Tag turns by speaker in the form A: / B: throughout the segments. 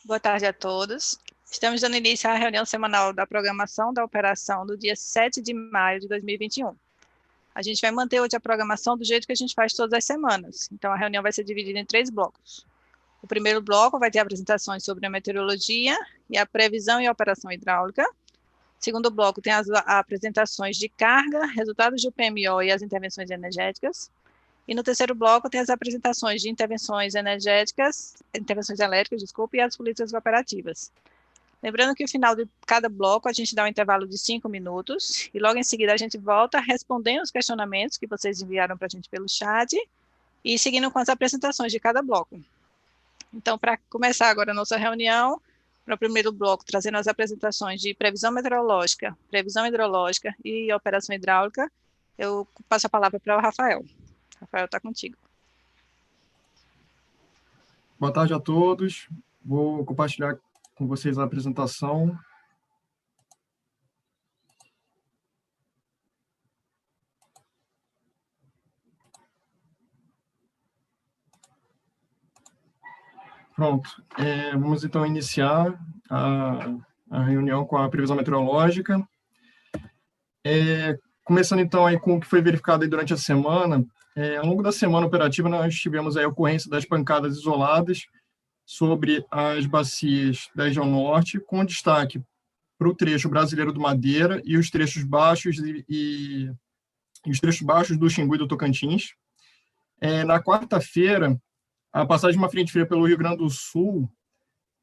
A: Boa tarde a todos. Estamos dando início à reunião semanal da programação da operação do dia 7 de maio de 2021. A gente vai manter hoje a programação do jeito que a gente faz todas as semanas. Então, a reunião vai ser dividida em 3 blocos. O primeiro bloco vai ter apresentações sobre a meteorologia e a previsão e a operação hidráulica. O segundo bloco tem as apresentações de carga, resultados do PMO e as intervenções energéticas. E no terceiro bloco tem as apresentações de intervenções elétricas, e as políticas operativas. Lembrando que no final de cada bloco a gente dá um intervalo de 5 minutos e logo em seguida a gente volta respondendo os questionamentos que vocês enviaram para a gente pelo chat e seguindo com as apresentações de cada bloco. Então, para começar agora a nossa reunião, para o primeiro bloco, trazendo as apresentações de previsão meteorológica, previsão hidrológica e operação hidráulica, eu passo a palavra para o Rafael. Rafael, está contigo.
B: Boa tarde a todos. Vou compartilhar com vocês a apresentação. Pronto. Vamos então iniciar a reunião com a previsão meteorológica. Começando então aí com o que foi verificado aí durante a semana. Ao longo da semana operativa, nós tivemos aí a ocorrência das pancadas isoladas sobre as bacias da região norte, com destaque para o trecho brasileiro do Madeira e os trechos baixos e os trechos baixos do Xingu e do Tocantins. Na quarta-feira, a passagem de uma frente fria pelo Rio Grande do Sul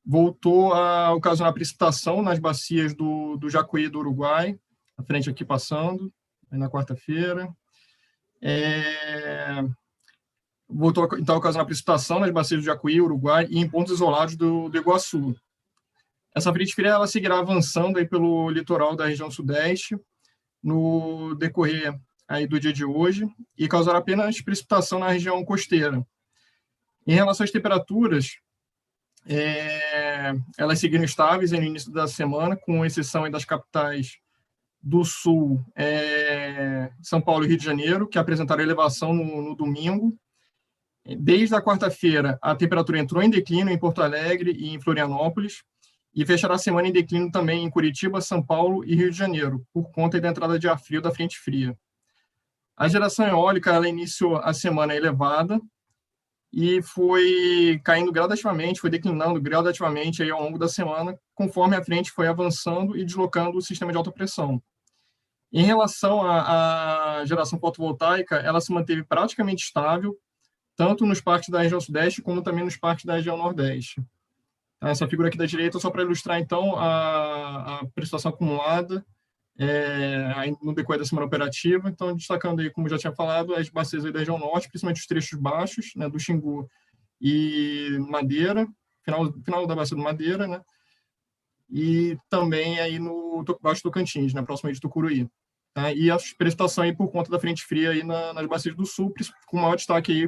B: voltou a ocasionar precipitação nas bacias do Jacuí e do Uruguai, a frente aqui passando, aí na quarta-feira. Voltou então a ocasionar precipitação nas bacias do Jacuí, Uruguai e em pontos isolados do Iguaçu. Essa frente fria ela seguirá avançando aí pelo litoral da região sudeste no decorrer aí do dia de hoje e causará apenas precipitação na região costeira. Em relação às temperaturas, elas seguiram estáveis no início da semana, com exceção das capitais do sul, São Paulo e Rio de Janeiro, que apresentaram elevação no domingo. Desde a quarta-feira, a temperatura entrou em declínio em Porto Alegre e em Florianópolis, e fechará a semana em declínio também em Curitiba, São Paulo e Rio de Janeiro, por conta da entrada de ar frio da frente fria. A geração eólica ela iniciou a semana elevada e foi caindo gradativamente, foi declinando gradativamente aí ao longo da semana, conforme a frente foi avançando e deslocando o sistema de alta pressão. Em relação à geração fotovoltaica, ela se manteve praticamente estável, tanto nos parques da região sudeste, como também nos parques da região nordeste. Essa figura aqui da direita é só para ilustrar, então, a precipitação acumulada no decorrer da semana operativa. Então, destacando aí, como já tinha falado, as bacias aí da região norte, principalmente os trechos baixos, né, do Xingu e Madeira, final da bacia do Madeira, né, e também aí no Baixo Tocantins, né, próximo aí de Tucuruí. Tá? E a precipitação aí por conta da frente fria aí nas bacias do sul, com maior destaque aí,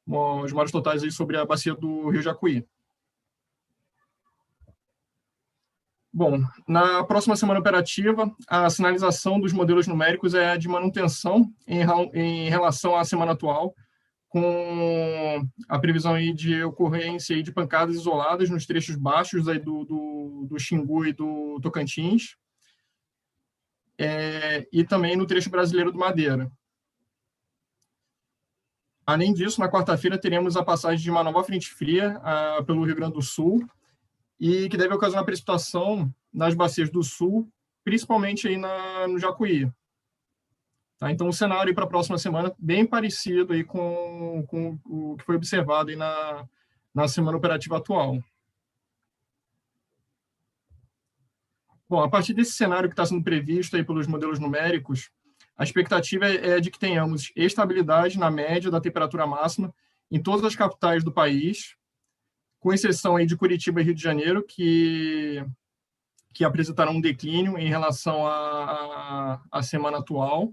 B: os maiores totais aí sobre a bacia do Rio Jacuí. Bom, na próxima semana operativa, a sinalização dos modelos numéricos é de manutenção em relação à semana atual, com a previsão aí de ocorrência aí de pancadas isoladas nos trechos baixos aí do Xingu e do Tocantins, e também no trecho brasileiro do Madeira. Além disso, na quarta-feira teremos a passagem de uma nova frente fria pelo Rio Grande do Sul, e que deve ocasionar precipitação nas bacias do sul, principalmente aí no Jacuí. Tá? Então, o cenário para a próxima semana bem parecido aí com o que foi observado aí na semana operativa atual. Bom, a partir desse cenário que está sendo previsto aí pelos modelos numéricos, a expectativa é de que tenhamos estabilidade na média da temperatura máxima em todas as capitais do país, com exceção aí de Curitiba e Rio de Janeiro, que apresentaram um declínio em relação à semana atual.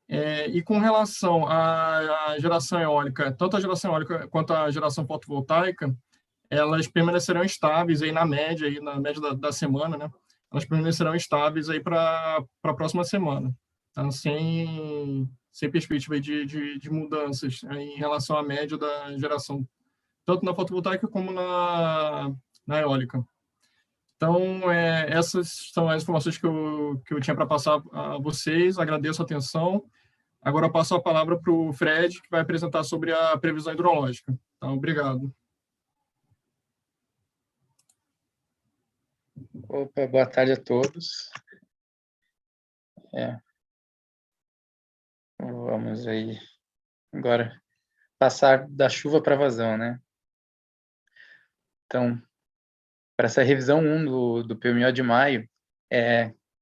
B: E com relação à geração eólica, tanto a geração eólica quanto a geração fotovoltaica, elas permanecerão estáveis aí na média da semana, né? Elas permanecerão estáveis aí para a próxima semana, tá? Sem perspectiva de mudanças aí em relação à média da geração tanto na fotovoltaica como na eólica. Então, essas são as informações que eu tinha para passar a vocês. Agradeço a atenção. Agora eu passo a palavra para o Fred, que vai apresentar sobre a previsão hidrológica. Então, obrigado.
C: Opa, boa tarde a todos. Vamos aí agora passar da chuva para a vazão, né? Então, para essa revisão 1 do PMO de maio,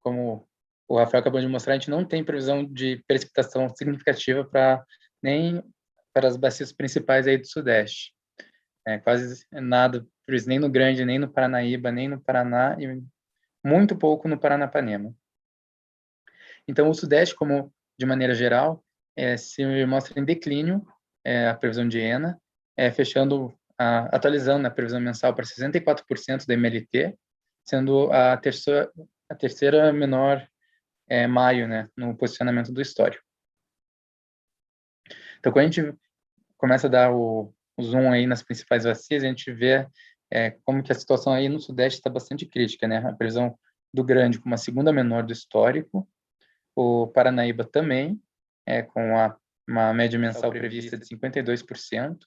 C: como o Rafael acabou de mostrar, a gente não tem previsão de precipitação significativa nem para as bacias principais aí do Sudeste. Quase nada, por isso, nem no Grande, nem no Paranaíba, nem no Paraná e muito pouco no Paranapanema. Então, o Sudeste, como de maneira geral, se mostra em declínio, a previsão de ENA, atualizando a previsão mensal para 64% da MLT, sendo a terceira menor maio, né, no posicionamento do histórico. Então, quando a gente começa a dar o zoom aí nas principais bacias, a gente vê como que a situação aí no Sudeste está bastante crítica, né? A previsão do Grande como a segunda menor do histórico, o Paranaíba também, com uma média mensal prevista de 52%.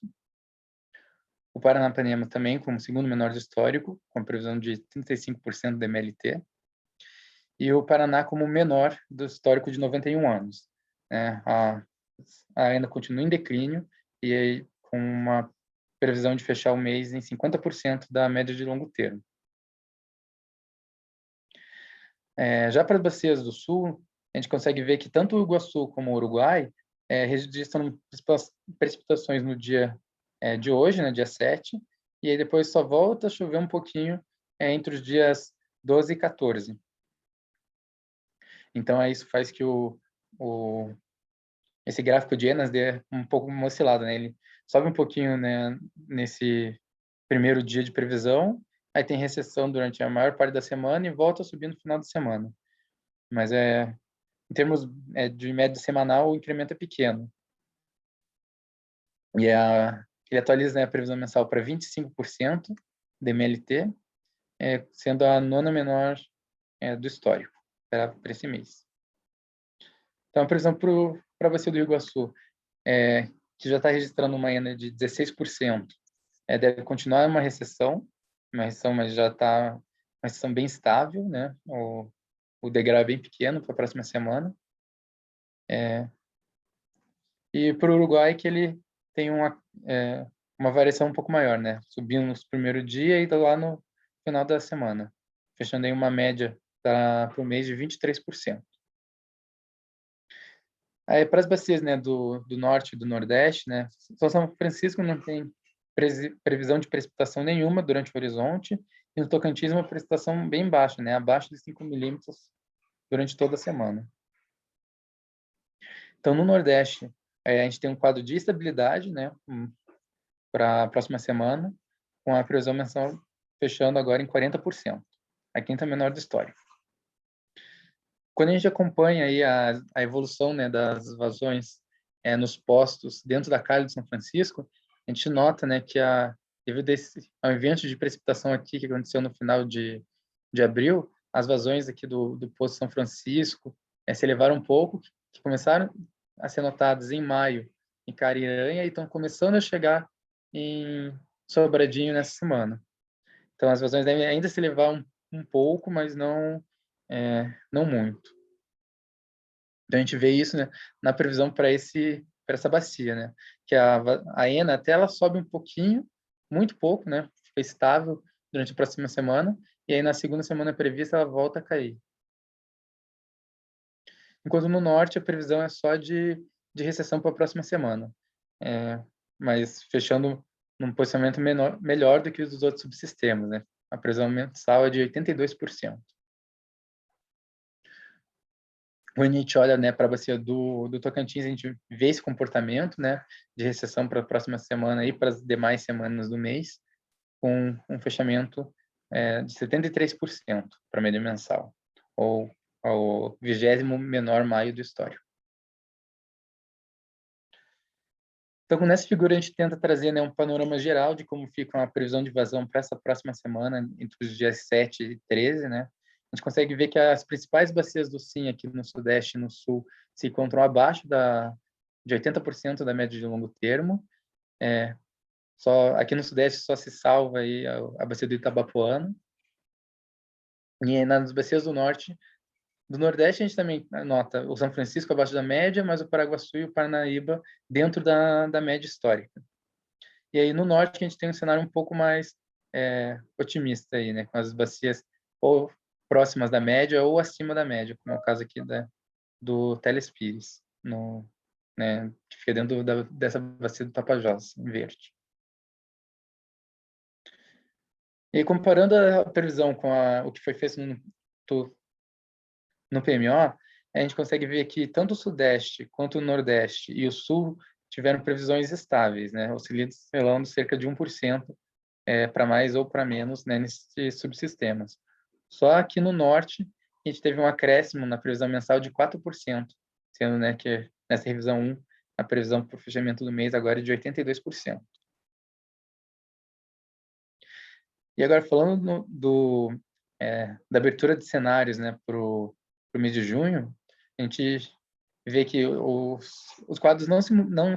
C: O Paranapanema também como segundo menor do histórico, com a previsão de 35% da MLT. E o Paraná como menor do histórico de 91 anos. Ainda continua em declínio e aí, com uma previsão de fechar o mês em 50% da média de longo termo. Já para as bacias do Sul, a gente consegue ver que tanto o Iguaçu como o Uruguai registram precipitações no dia de hoje, né, dia 7, e aí depois só volta a chover um pouquinho entre os dias 12 e 14. Então, isso faz que esse gráfico de ENAS dê um pouco uma oscilada, né? Ele sobe um pouquinho, né, nesse primeiro dia de previsão, aí tem recessão durante a maior parte da semana e volta a subir no final da semana. Mas em termos de média semanal, o incremento é pequeno. E ele atualiza, né, a previsão mensal para 25% de MLT, sendo a nona menor do histórico para esse mês. Então, a previsão para a bacia do Rio Iguaçu, que já está registrando uma ENA de 16%, deve continuar uma recessão, mas já está uma recessão bem estável, né? O degrau é bem pequeno para a próxima semana. E para o Uruguai, que ele tem uma variação um pouco maior, né? Subindo no primeiro dia e lá no final da semana, fechando em uma média para o mês de 23%. Aí, para as bacias, né, do Norte e do Nordeste, né? São Francisco não tem previsão de precipitação nenhuma durante o horizonte, e no Tocantins uma precipitação bem baixa, né? Abaixo de 5 milímetros durante toda a semana. Então, no Nordeste, a gente tem um quadro de estabilidade, né, para a próxima semana, com a previsão mensal fechando agora em 40%, a quinta menor da história. Quando a gente acompanha aí a evolução, né, das vazões nos postos dentro da calha de São Francisco, a gente nota, né, que devido ao evento de precipitação aqui que aconteceu no final de abril, as vazões aqui do posto São Francisco se elevaram um pouco, que começaram a ser notadas em maio em Cariranha e estão começando a chegar em Sobradinho nessa semana. Então, as vazões devem ainda se elevar um pouco, mas não muito. Então, a gente vê isso, né, na previsão para essa bacia, né, que a ENA até ela sobe um pouquinho, muito pouco, né, fica estável durante a próxima semana, e aí na segunda semana prevista ela volta a cair. Enquanto no norte a previsão é só de recessão para a próxima semana, mas fechando num posicionamento melhor do que os dos outros subsistemas, né? A previsão mensal é de 82%. Quando a gente olha, né, para a bacia do Tocantins, a gente vê esse comportamento, né, de recessão para a próxima semana e para as demais semanas do mês, com um fechamento de 73% para a média mensal, ou ao 20º menor maio do histórico. Então, nessa figura, a gente tenta trazer, né, um panorama geral de como fica a previsão de vazão para essa próxima semana, entre os dias 7 e 13, né? A gente consegue ver que as principais bacias do SIM aqui no Sudeste e no Sul se encontram abaixo de 80% da média de longo termo. Aqui no Sudeste só se salva aí a bacia do Itabapoana. E nas bacias do Nordeste, a gente também nota o São Francisco abaixo da média, mas o Paraguaçu e o Parnaíba dentro da média histórica. E aí no Norte a gente tem um cenário um pouco mais otimista aí, né, com as bacias ou próximas da média ou acima da média, como é o caso aqui do Telespires, né, que fica dentro dessa bacia do Tapajós, em verde. E aí, comparando a previsão com o que foi feito no PMO, a gente consegue ver que tanto o Sudeste quanto o Nordeste e o Sul tiveram previsões estáveis, né, oscilando cerca de 1% para mais ou para menos, né, nesses subsistemas. Só aqui no Norte, a gente teve um acréscimo na previsão mensal de 4%, sendo, né, que nessa revisão 1, a previsão para o fechamento do mês agora é de 82%. E agora, falando da abertura de cenários, né, para o mês de junho, a gente vê que os quadros não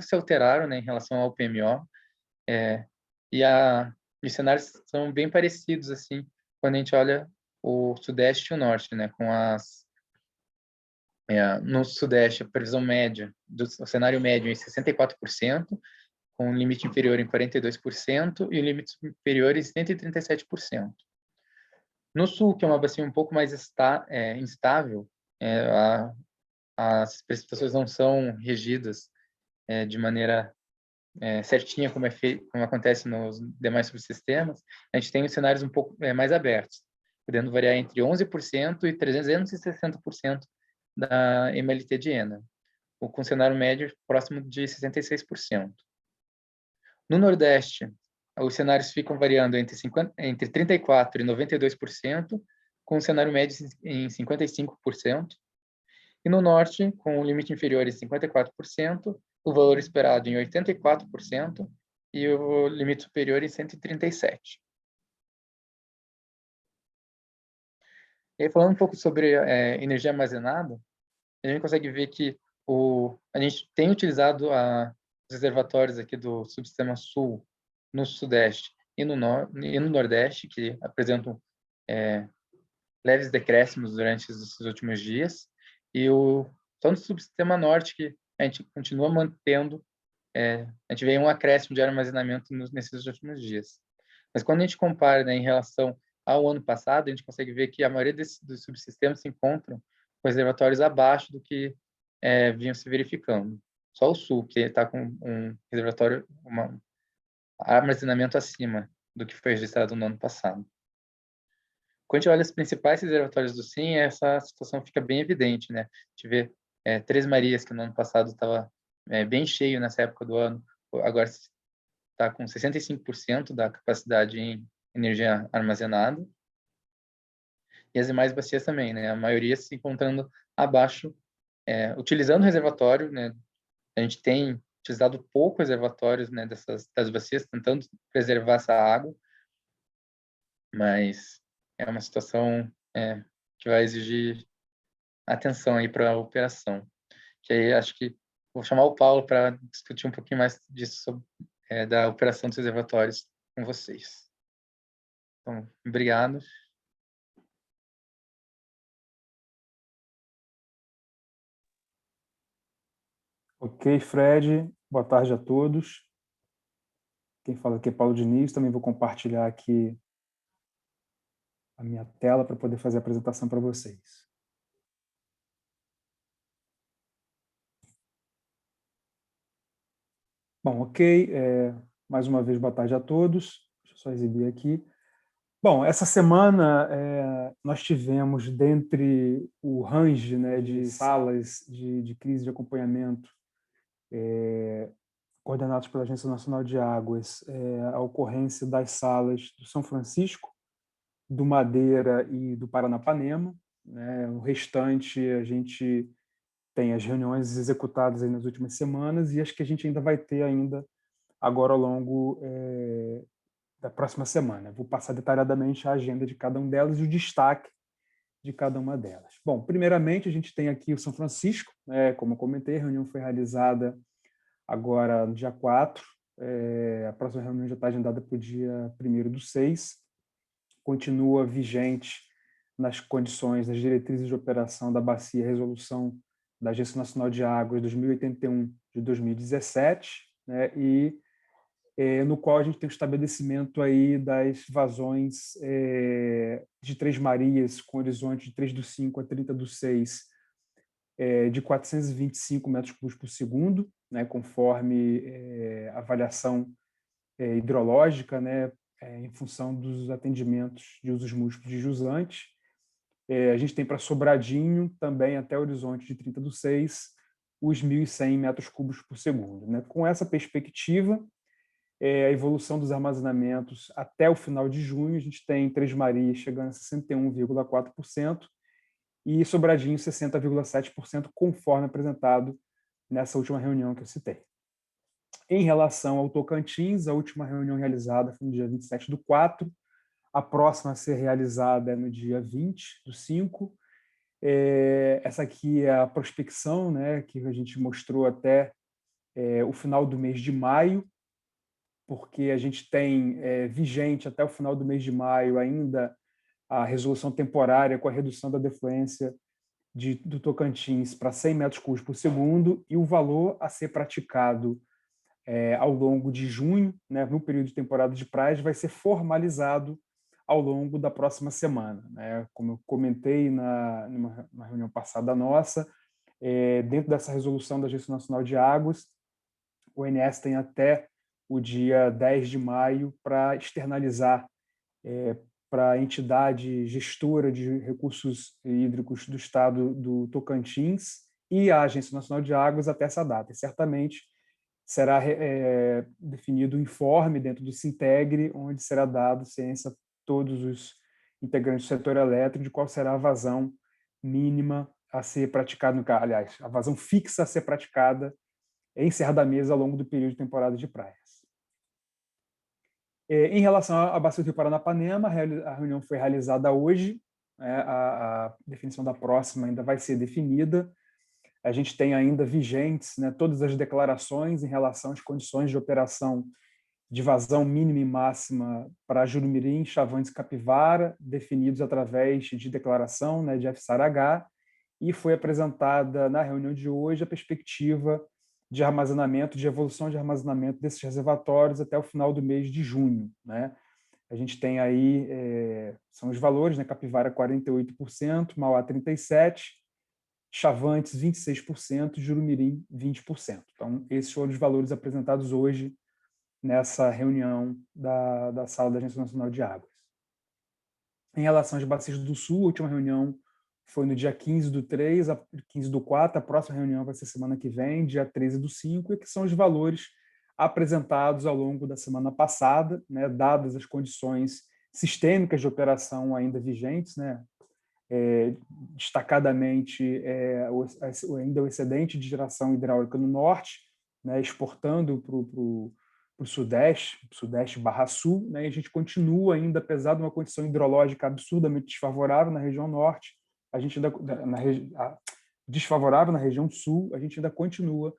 C: se alteraram, né, em relação ao PMO, e os cenários são bem parecidos, assim, quando a gente olha o Sudeste e o Norte, né, no Sudeste, a previsão média, o cenário médio em 64%, com um limite inferior em 42% e o limite superior em 137%. No Sul, que é uma bacia um pouco mais instável, as precipitações não são regidas de maneira certinha como acontece nos demais subsistemas. A gente tem os cenários um pouco mais abertos, podendo variar entre 11% e 360% da MLT de ENA, com cenário médio próximo de 66%. No Nordeste, os cenários ficam variando entre 34% e 92%, com o cenário médio em 55%. E no Norte, com o limite inferior em 54%, o valor esperado em 84% e o limite superior em 137%. E aí, falando um pouco sobre energia armazenada, a gente consegue ver que a gente tem utilizado os reservatórios aqui do subsistema Sul, no Sudeste e no Nordeste, que apresentam leves decréscimos durante esses últimos dias, e só no subsistema Norte que a gente continua mantendo, a gente vê um acréscimo de armazenamento nesses últimos dias. Mas quando a gente compara, né, em relação ao ano passado, a gente consegue ver que a maioria dos subsistemas se encontram com reservatórios abaixo do que vinham se verificando. Só o Sul, que está com um reservatório, um armazenamento acima do que foi registrado no ano passado. Quando a gente olha os principais reservatórios do SIM, essa situação fica bem evidente, né? A gente vê Três Marias, que no ano passado estava bem cheio nessa época do ano, agora está com 65% da capacidade em energia armazenada. E as demais bacias também, né? A maioria se encontrando abaixo, utilizando o reservatório, né? A gente tem utilizado pouco reservatórios, né, das bacias, tentando preservar essa água, mas é uma situação que vai exigir atenção aí para a operação. Que aí acho que vou chamar o Paulo para discutir um pouquinho mais disso, da operação dos reservatórios com vocês. Então, obrigado.
D: Ok, Fred. Boa tarde a todos. Quem fala aqui é Paulo Diniz. Também vou compartilhar aqui a minha tela para poder fazer a apresentação para vocês. Bom, ok. Mais uma vez, boa tarde a todos. Deixa eu só exibir aqui. Bom, essa semana nós tivemos, dentre o range, né, de salas de crise de acompanhamento coordenados pela Agência Nacional de Águas, a ocorrência das salas do São Francisco, do Madeira e do Paranapanema, né? O restante a gente tem as reuniões executadas aí nas últimas semanas e as que a gente ainda vai ter ainda agora ao longo da próxima semana. Vou passar detalhadamente a agenda de cada uma delas e o destaque de cada uma delas. Bom, primeiramente, a gente tem aqui o São Francisco, como eu comentei, a reunião foi realizada agora no dia 4, a próxima reunião já está agendada para o dia 1º/6, continua vigente nas condições das diretrizes de operação da Bacia a resolução da Agência Nacional de Águas 2081 de 2017, né, e no qual a gente tem o estabelecimento aí das vazões de Três Marias, com horizonte de 3/5 a 30/6, de 425 metros cúbicos por segundo, né, conforme a avaliação hidrológica, né, em função dos atendimentos de usos múltiplos de jusante. A gente tem para Sobradinho, também até o horizonte de 30/6, os 1.100 metros cúbicos por segundo. Né? Com essa perspectiva, a evolução dos armazenamentos até o final de junho, a gente tem Três Marias chegando a 61,4% e Sobradinho 60,7%, conforme apresentado nessa última reunião que eu citei. Em relação ao Tocantins, a última reunião realizada foi no dia 27/4, a próxima a ser realizada é no dia 20/5. Essa aqui é a prospecção, né, que a gente mostrou até o final do mês de maio, porque a gente tem vigente até o final do mês de maio ainda a resolução temporária com a redução da defluência do Tocantins para 100 metros cúbicos por segundo e o valor a ser praticado ao longo de junho, né, no período de temporada de praias, vai ser formalizado ao longo da próxima semana. Né? Como eu comentei numa reunião passada nossa, dentro dessa resolução da Agência Nacional de Águas, o ONS tem até o dia 10 de maio para externalizar para a entidade gestora de recursos hídricos do estado do Tocantins e a Agência Nacional de Águas até essa data. E certamente será definido um informe dentro do Sintegre, onde será dado ciência a todos os integrantes do setor elétrico de qual será a vazão mínima a ser praticada, aliás, a vazão fixa a ser praticada em Serra da Mesa ao longo do período de temporada de praias. Em relação à Bacia do Rio Paranapanema, a reunião foi realizada hoje, a definição da próxima ainda vai ser definida. A gente tem ainda vigentes, né, todas as declarações em relação às condições de operação de vazão mínima e máxima para Jurumirim, Chavantes e Capivara, definidos através de declaração, né, de FSAR-H, e foi apresentada na reunião de hoje a perspectiva de armazenamento, de evolução de armazenamento desses reservatórios até o final do mês de junho. Né? A gente tem aí, são os valores, né? Capivara 48%, Mauá 37%, Chavantes 26%, Jurumirim 20%. Então, esses foram os valores apresentados hoje nessa reunião da sala da Agência Nacional de Águas. Em relação às bacias do Sul, a última reunião foi no dia 15/3, 15/4, a próxima reunião vai ser semana que vem, dia 13/5, e que são os valores apresentados ao longo da semana passada, né, dadas as condições sistêmicas de operação ainda vigentes, né, destacadamente ainda o excedente de geração hidráulica no norte, né, exportando para o sudeste/sul, né, e a gente continua ainda, apesar de uma condição hidrológica absurdamente desfavorável na região norte, a gente ainda, desfavorável na região sul, a gente ainda continua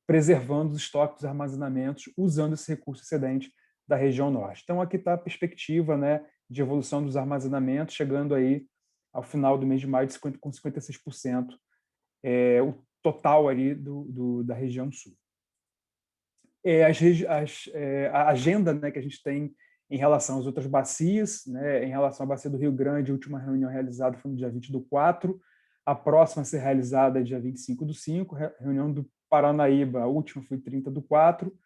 D: preservando os estoques e armazenamentos usando esse recurso excedente da região norte. Então, aqui está a perspectiva, né, de evolução dos armazenamentos, chegando aí ao final do mês de maio com 56%, o total ali da região sul. A agenda, né, que a gente tem em relação às outras bacias, né, em relação à bacia do Rio Grande, a última reunião realizada foi no dia 20/4, a próxima a ser realizada é dia 25/5, reunião do Paranaíba, a última foi 30/4,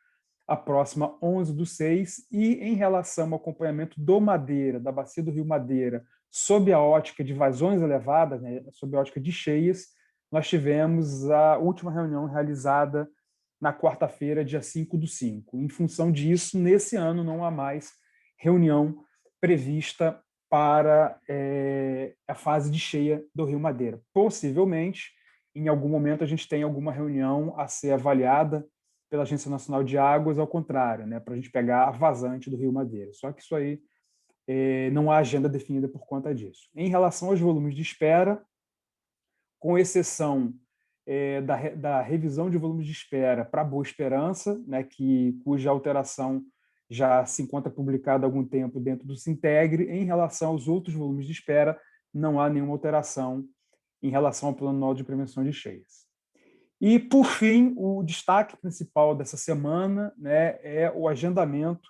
D: a próxima 11/6, e em relação ao acompanhamento do Madeira, da bacia do Rio Madeira, sob a ótica de vazões elevadas, né, sob a ótica de cheias, nós tivemos a última reunião realizada na quarta-feira, dia 5/5. Em função disso, nesse ano não há mais reunião prevista para a fase de cheia do Rio Madeira. Possivelmente, em algum momento a gente tem alguma reunião a ser avaliada pela Agência Nacional de Águas, ao contrário, né, para a gente pegar a vazante do Rio Madeira. Só que isso aí não há agenda definida por conta disso. Em relação aos volumes de espera, com exceção da revisão de volumes de espera para Boa Esperança, né, cuja alteração já se encontra publicada há algum tempo dentro do Sintegre, em relação aos outros volumes de espera, não há nenhuma alteração em relação ao Plano Anual de Prevenção de Cheias. E, por fim, o destaque principal dessa semana, né, é o agendamento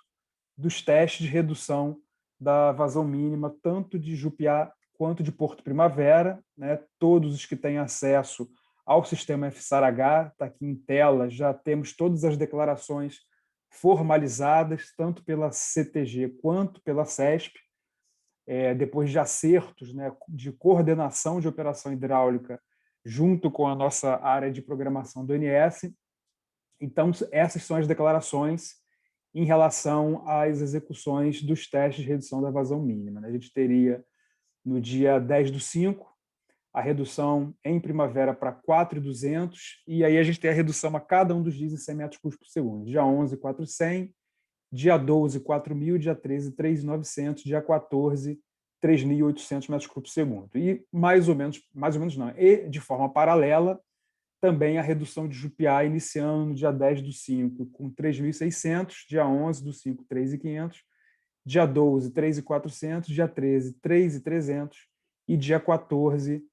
D: dos testes de redução da vazão mínima, tanto de Jupiá quanto de Porto Primavera, né? Todos os que têm acesso ao sistema FSAR-H, está aqui em tela, já temos todas as declarações formalizadas, tanto pela CTG quanto pela CESP, depois de acertos, né, de coordenação de operação hidráulica junto com a nossa área de programação do ONS. Então, essas são as declarações em relação às execuções dos testes de redução da vazão mínima. A gente teria, no dia 10/5, a redução em primavera para 4.200, e aí a gente tem a redução a cada um dos dias em 100 metros cúbicos por segundo. Dia 11, 4.100, dia 12, 4.000, dia 13, 3.900, dia 14, 3.800 metros cúbicos por segundo. E mais ou menos não, e de forma paralela, também a redução de Jupiá, iniciando no dia 10/5 com 3.600, dia 11/5, 3.500, dia 12, 3.400, dia 13, 3.300 e dia 14,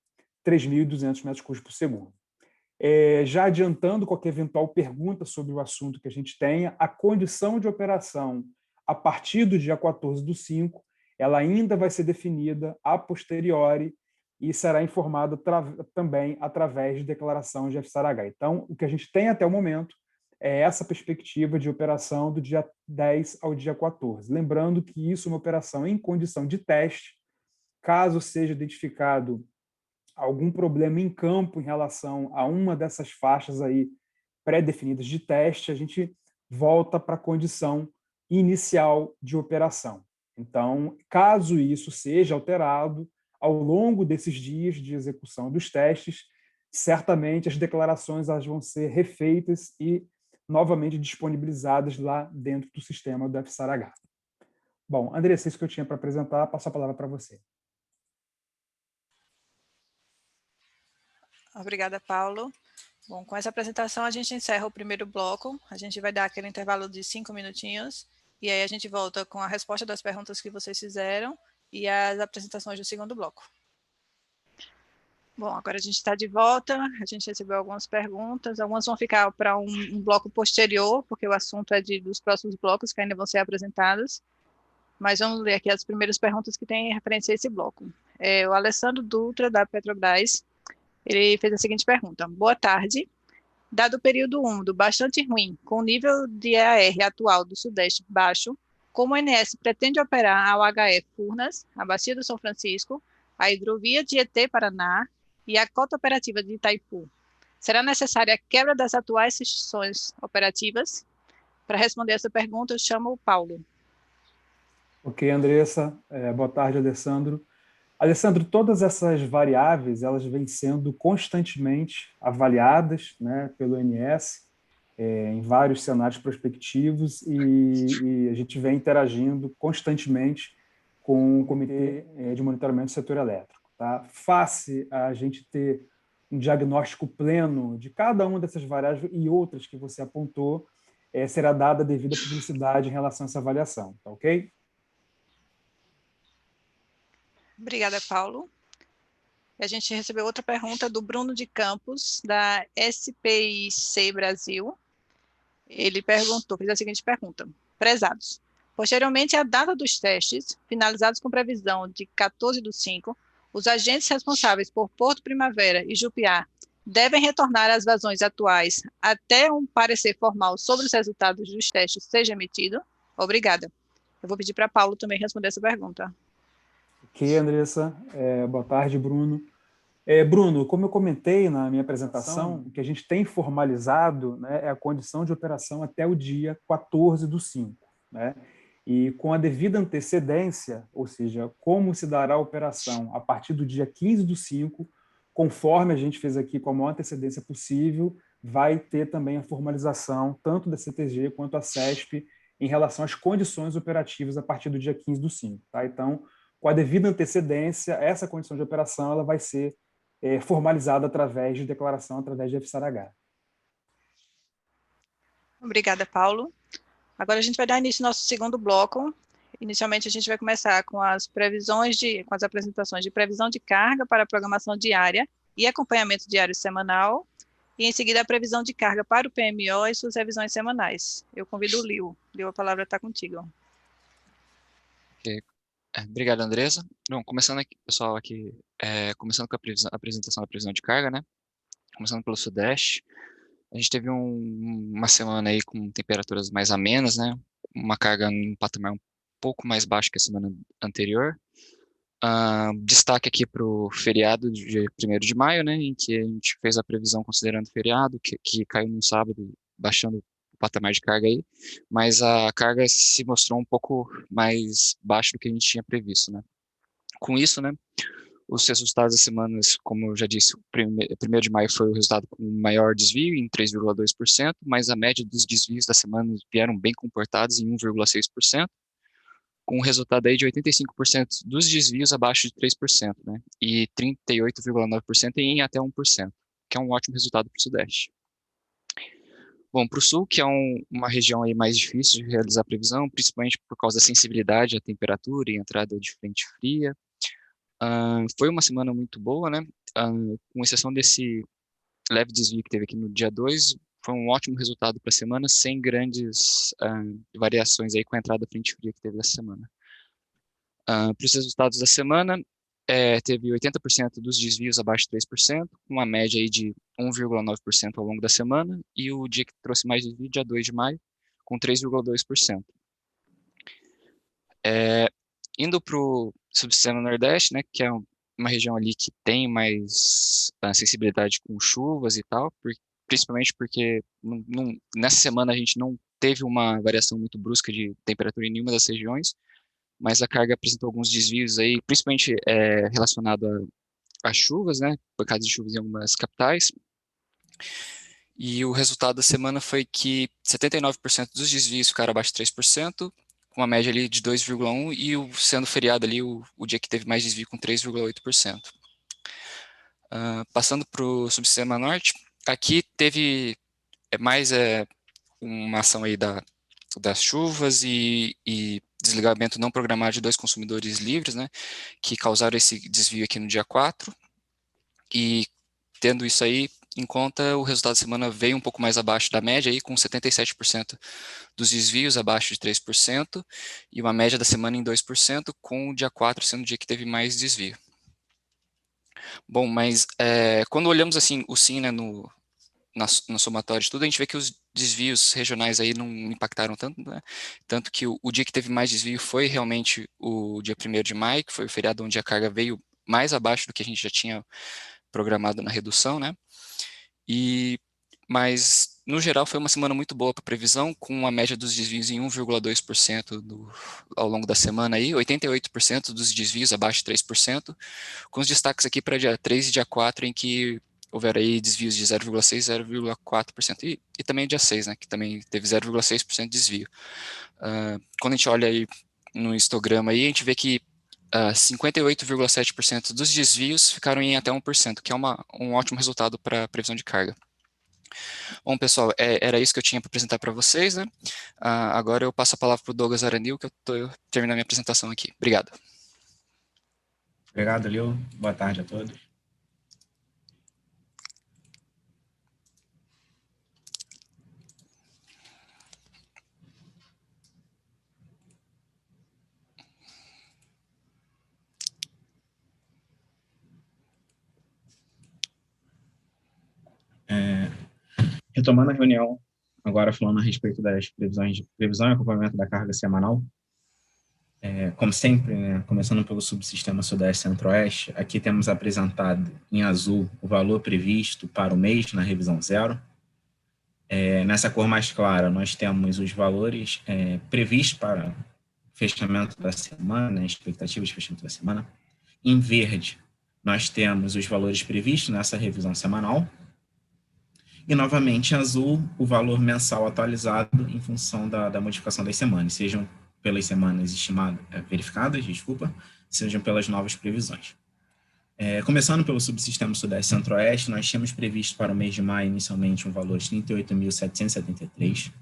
D: 3.200 metros cúbicos por segundo. Já adiantando qualquer eventual pergunta sobre o assunto que a gente tenha, a condição de operação a partir do dia 14/5, ela ainda vai ser definida a posteriori e será informada também através de declaração de FSAR-H. Então, o que a gente tem até o momento é essa perspectiva de operação do dia 10 ao dia 14. Lembrando que isso é uma operação em condição de teste. Caso seja identificado algum problema em campo em relação a uma dessas faixas aí pré-definidas de teste, a gente volta para a condição inicial de operação. Então, caso isso seja alterado ao longo desses dias de execução dos testes, certamente as declarações elas vão ser refeitas e novamente disponibilizadas lá dentro do sistema do FSAR-H. Bom, Andressa, é isso que eu tinha para apresentar. Passo a palavra para você.
A: Obrigada, Paulo. Bom, com essa apresentação a gente encerra o primeiro bloco. A gente vai dar aquele intervalo de 5 minutinhos e aí a gente volta com a resposta das perguntas que vocês fizeram e as apresentações do segundo bloco. Bom, agora a gente está de volta, a gente recebeu algumas perguntas, algumas vão ficar para um bloco posterior, porque o assunto é dos próximos blocos que ainda vão ser apresentados, mas vamos ler aqui as primeiras perguntas que têm referência a esse bloco. O Alessandro Dutra, da Petrobras, ele fez a seguinte pergunta: boa tarde, dado o período úmido bastante ruim, com o nível de EAR atual do Sudeste baixo, como o ONS pretende operar a UHE Furnas, a Bacia do São Francisco, a hidrovia Tietê-Paraná e a cota operativa de Itaipu? Será necessária a quebra das atuais restrições operativas? Para responder essa pergunta, eu chamo o Paulo.
D: Ok, Andressa. Boa tarde, Alessandro. Alessandro, todas essas variáveis elas vêm sendo constantemente avaliadas, né, pelo ONS em vários cenários prospectivos e a gente vem interagindo constantemente com o Comitê de Monitoramento do Setor Elétrico. Tá? Face a gente ter um diagnóstico pleno de cada uma dessas variáveis e outras que você apontou, será dada a devida publicidade em relação a essa avaliação. Tá ok?
A: Obrigada, Paulo. A gente recebeu outra pergunta do Bruno de Campos, da SPIC Brasil. Ele fez a seguinte pergunta: prezados, posteriormente à data dos testes, finalizados com previsão de 14/5, os agentes responsáveis por Porto Primavera e Jupiá devem retornar às vazões atuais até um parecer formal sobre os resultados dos testes seja emitido? Obrigada. Eu vou pedir para Paulo também responder essa pergunta.
D: Ok, Andressa. Boa tarde, Bruno. Bruno, como eu comentei na minha apresentação, o que a gente tem formalizado, né, é a condição de operação até o dia 14/5. Né? E com a devida antecedência, ou seja, como se dará a operação a partir do dia 15/5, conforme a gente fez aqui com a maior antecedência possível, vai ter também a formalização tanto da CTG quanto a CESP em relação às condições operativas a partir do dia 15 do 5. Tá? Então, com a devida antecedência, essa condição de operação ela vai ser formalizada através de declaração, através de FSARH.
A: Obrigada, Paulo. Agora a gente vai dar início ao nosso segundo bloco. Inicialmente, a gente vai começar com as com as apresentações de previsão de carga para a programação diária e acompanhamento diário semanal, e em seguida a previsão de carga para o PMO e suas revisões semanais. Eu convido o Lio. Lio, a palavra está contigo.
E: Okay. Obrigado, Andresa. Bom, começando aqui, pessoal, começando com a apresentação da previsão de carga, né? Começando pelo Sudeste, a gente teve uma semana aí com temperaturas mais amenas, né? Uma carga em um patamar um pouco mais baixo que a semana anterior. Destaque aqui para o feriado de 1º de maio, né? Em que a gente fez a previsão considerando o feriado, que caiu no sábado, baixando patamar de carga aí, mas a carga se mostrou um pouco mais baixa do que a gente tinha previsto, né? Com isso, né, os resultados das semanas, como eu já disse, o 1º de maio foi o resultado com maior desvio, em 3,2%, mas a média dos desvios da semana vieram bem comportados, em 1,6%, com um resultado aí de 85% dos desvios abaixo de 3%, né, e 38,9% em até 1%, que é um ótimo resultado para o Sudeste. Bom, para o Sul, que é uma região aí mais difícil de realizar previsão, principalmente por causa da sensibilidade à temperatura e entrada de frente fria, foi uma semana muito boa, né? Com exceção desse leve desvio que teve aqui no dia 2, foi um ótimo resultado para a semana, sem grandes variações aí com a entrada da frente fria que teve essa semana. Para os resultados da semana, teve 80% dos desvios abaixo de 3%, uma média aí de 1,9% ao longo da semana, e o dia que trouxe mais desvio, dia 2 de maio, com 3,2%. Indo para o subsistema Nordeste, né, que é uma região ali que tem mais sensibilidade com chuvas e tal, principalmente porque nessa semana a gente não teve uma variação muito brusca de temperatura em nenhuma das regiões, mas a carga apresentou alguns desvios aí, principalmente relacionado a chuvas, né, pancadas de chuvas em algumas capitais. E o resultado da semana foi que 79% dos desvios ficaram abaixo de 3%, com uma média ali de 2,1%, e sendo feriado ali o dia que teve mais desvio com 3,8%. Passando para o subsistema Norte, aqui teve mais uma ação aí das chuvas e desligamento não programado de 2 consumidores livres, né, que causaram esse desvio aqui no dia 4, e tendo isso aí em conta, o resultado da semana veio um pouco mais abaixo da média, aí, com 77% dos desvios abaixo de 3%, e uma média da semana em 2%, com o dia 4 sendo o dia que teve mais desvio. Bom, mas quando olhamos assim o SIM, né, no somatório de tudo, a gente vê que os desvios regionais aí não impactaram tanto, né? Tanto que o dia que teve mais desvio foi realmente o dia 1º de maio, que foi o feriado onde a carga veio mais abaixo do que a gente já tinha programado na redução, né? Mas, no geral, foi uma semana muito boa para previsão, com uma média dos desvios em 1,2% ao longo da semana, aí, 88% dos desvios abaixo de 3%, com os destaques aqui para dia 3 e dia 4, em que houveram aí desvios de 0,6% e 0,4%, e também dia 6, né, que também teve 0,6% de desvio. Quando a gente olha aí no histograma, aí, a gente vê que 58,7% dos desvios ficaram em até 1%, que é um ótimo resultado para a previsão de carga. Bom, pessoal, era isso que eu tinha para apresentar para vocês, né? Agora eu passo a palavra para o Douglas Aranil, que eu estou terminando minha apresentação aqui. Obrigado.
F: Obrigado, Leo. Boa tarde a todos. Retomando a reunião, agora falando a respeito das previsões de previsão e acompanhamento da carga semanal, como sempre, né, começando pelo subsistema Sudeste Centro-Oeste, aqui temos apresentado em azul o valor previsto para o mês na revisão 0. Nessa cor mais clara, nós temos os valores previstos para fechamento da semana, expectativas de fechamento da semana. Em verde, nós temos os valores previstos nessa revisão semanal, e, novamente, em azul, o valor mensal atualizado em função da modificação das semanas, sejam pelas semanas verificadas, sejam pelas novas previsões. Começando pelo subsistema Sudeste Centro-Oeste, nós tínhamos previsto para o mês de maio, inicialmente, um valor de 38.773.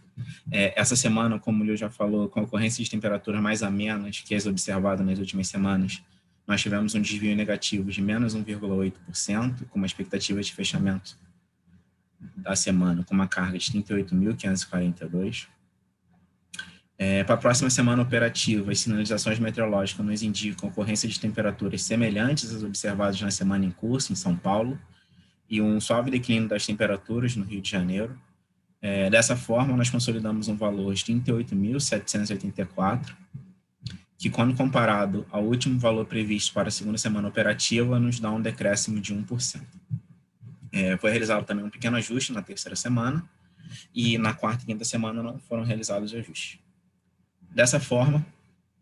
F: Essa semana, como o Leo já falou, com a ocorrência de temperaturas mais amenas que as observadas nas últimas semanas, nós tivemos um desvio negativo de menos 1,8%, com uma expectativa de fechamento da semana com uma carga de 38.542. Para a próxima semana operativa, as sinalizações meteorológicas nos indicam ocorrência de temperaturas semelhantes às observadas na semana em curso, em São Paulo, e um suave declínio das temperaturas no Rio de Janeiro. Dessa forma, nós consolidamos um valor de 38.784, que, quando comparado ao último valor previsto para a segunda semana operativa, nos dá um decréscimo de 1%. Foi realizado também um pequeno ajuste na terceira semana, e na quarta e quinta semana não foram realizados ajustes. Dessa forma,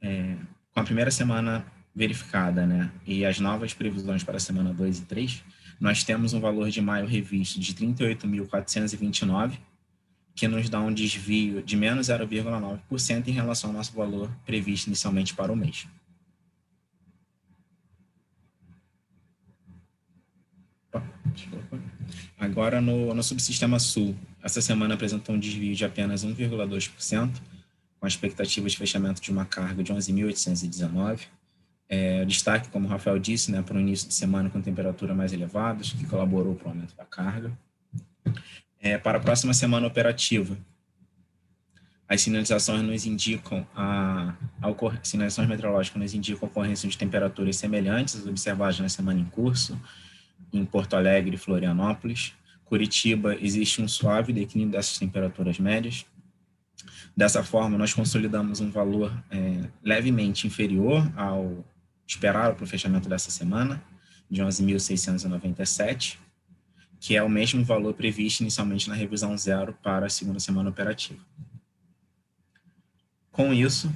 F: com a primeira semana verificada, e as novas previsões para a semana 2 e 3, nós temos um valor de maio revisto de 38.429, que nos dá um desvio de menos 0,9% em relação ao nosso valor previsto inicialmente para o mês. Agora, no subsistema Sul, essa semana apresentou um desvio de apenas 1,2%, com a expectativa de fechamento de uma carga de 11.819. Destaque, como o Rafael disse, para o início de semana com temperatura mais elevadas, que colaborou para o aumento da carga. Para a próxima semana operativa, as sinalizações nos indicam sinalizações meteorológicas nos indicam a ocorrência de temperaturas semelhantes às observadas na semana em curso, em Porto Alegre e Florianópolis. Curitiba, existe um suave declínio dessas temperaturas médias. Dessa forma, nós consolidamos um valor levemente inferior ao esperado para o fechamento dessa semana, de 11.697, que é o mesmo valor previsto inicialmente na revisão 0 para a segunda semana operativa. Com isso,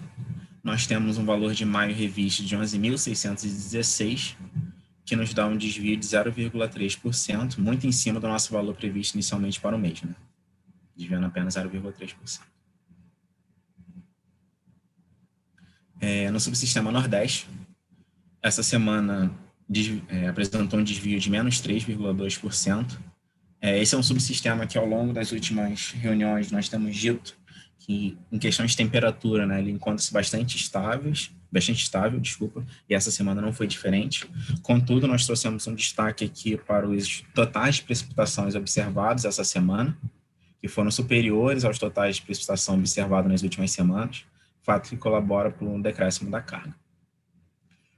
F: nós temos um valor de maio revisto de 11.616, que nos dá um desvio de 0,3%, muito em cima do nosso valor previsto inicialmente para o mês, desviando apenas 0,3%. No subsistema Nordeste, essa semana apresentou um desvio de menos 3,2%. Esse é um subsistema que, ao longo das últimas reuniões, nós temos dito que, em questão de temperatura, ele encontra-se bastante estável, e essa semana não foi diferente. Contudo, nós trouxemos um destaque aqui para os totais de precipitações observados essa semana, que foram superiores aos totais de precipitação observados nas últimas semanas, fato que colabora para um decréscimo da carga.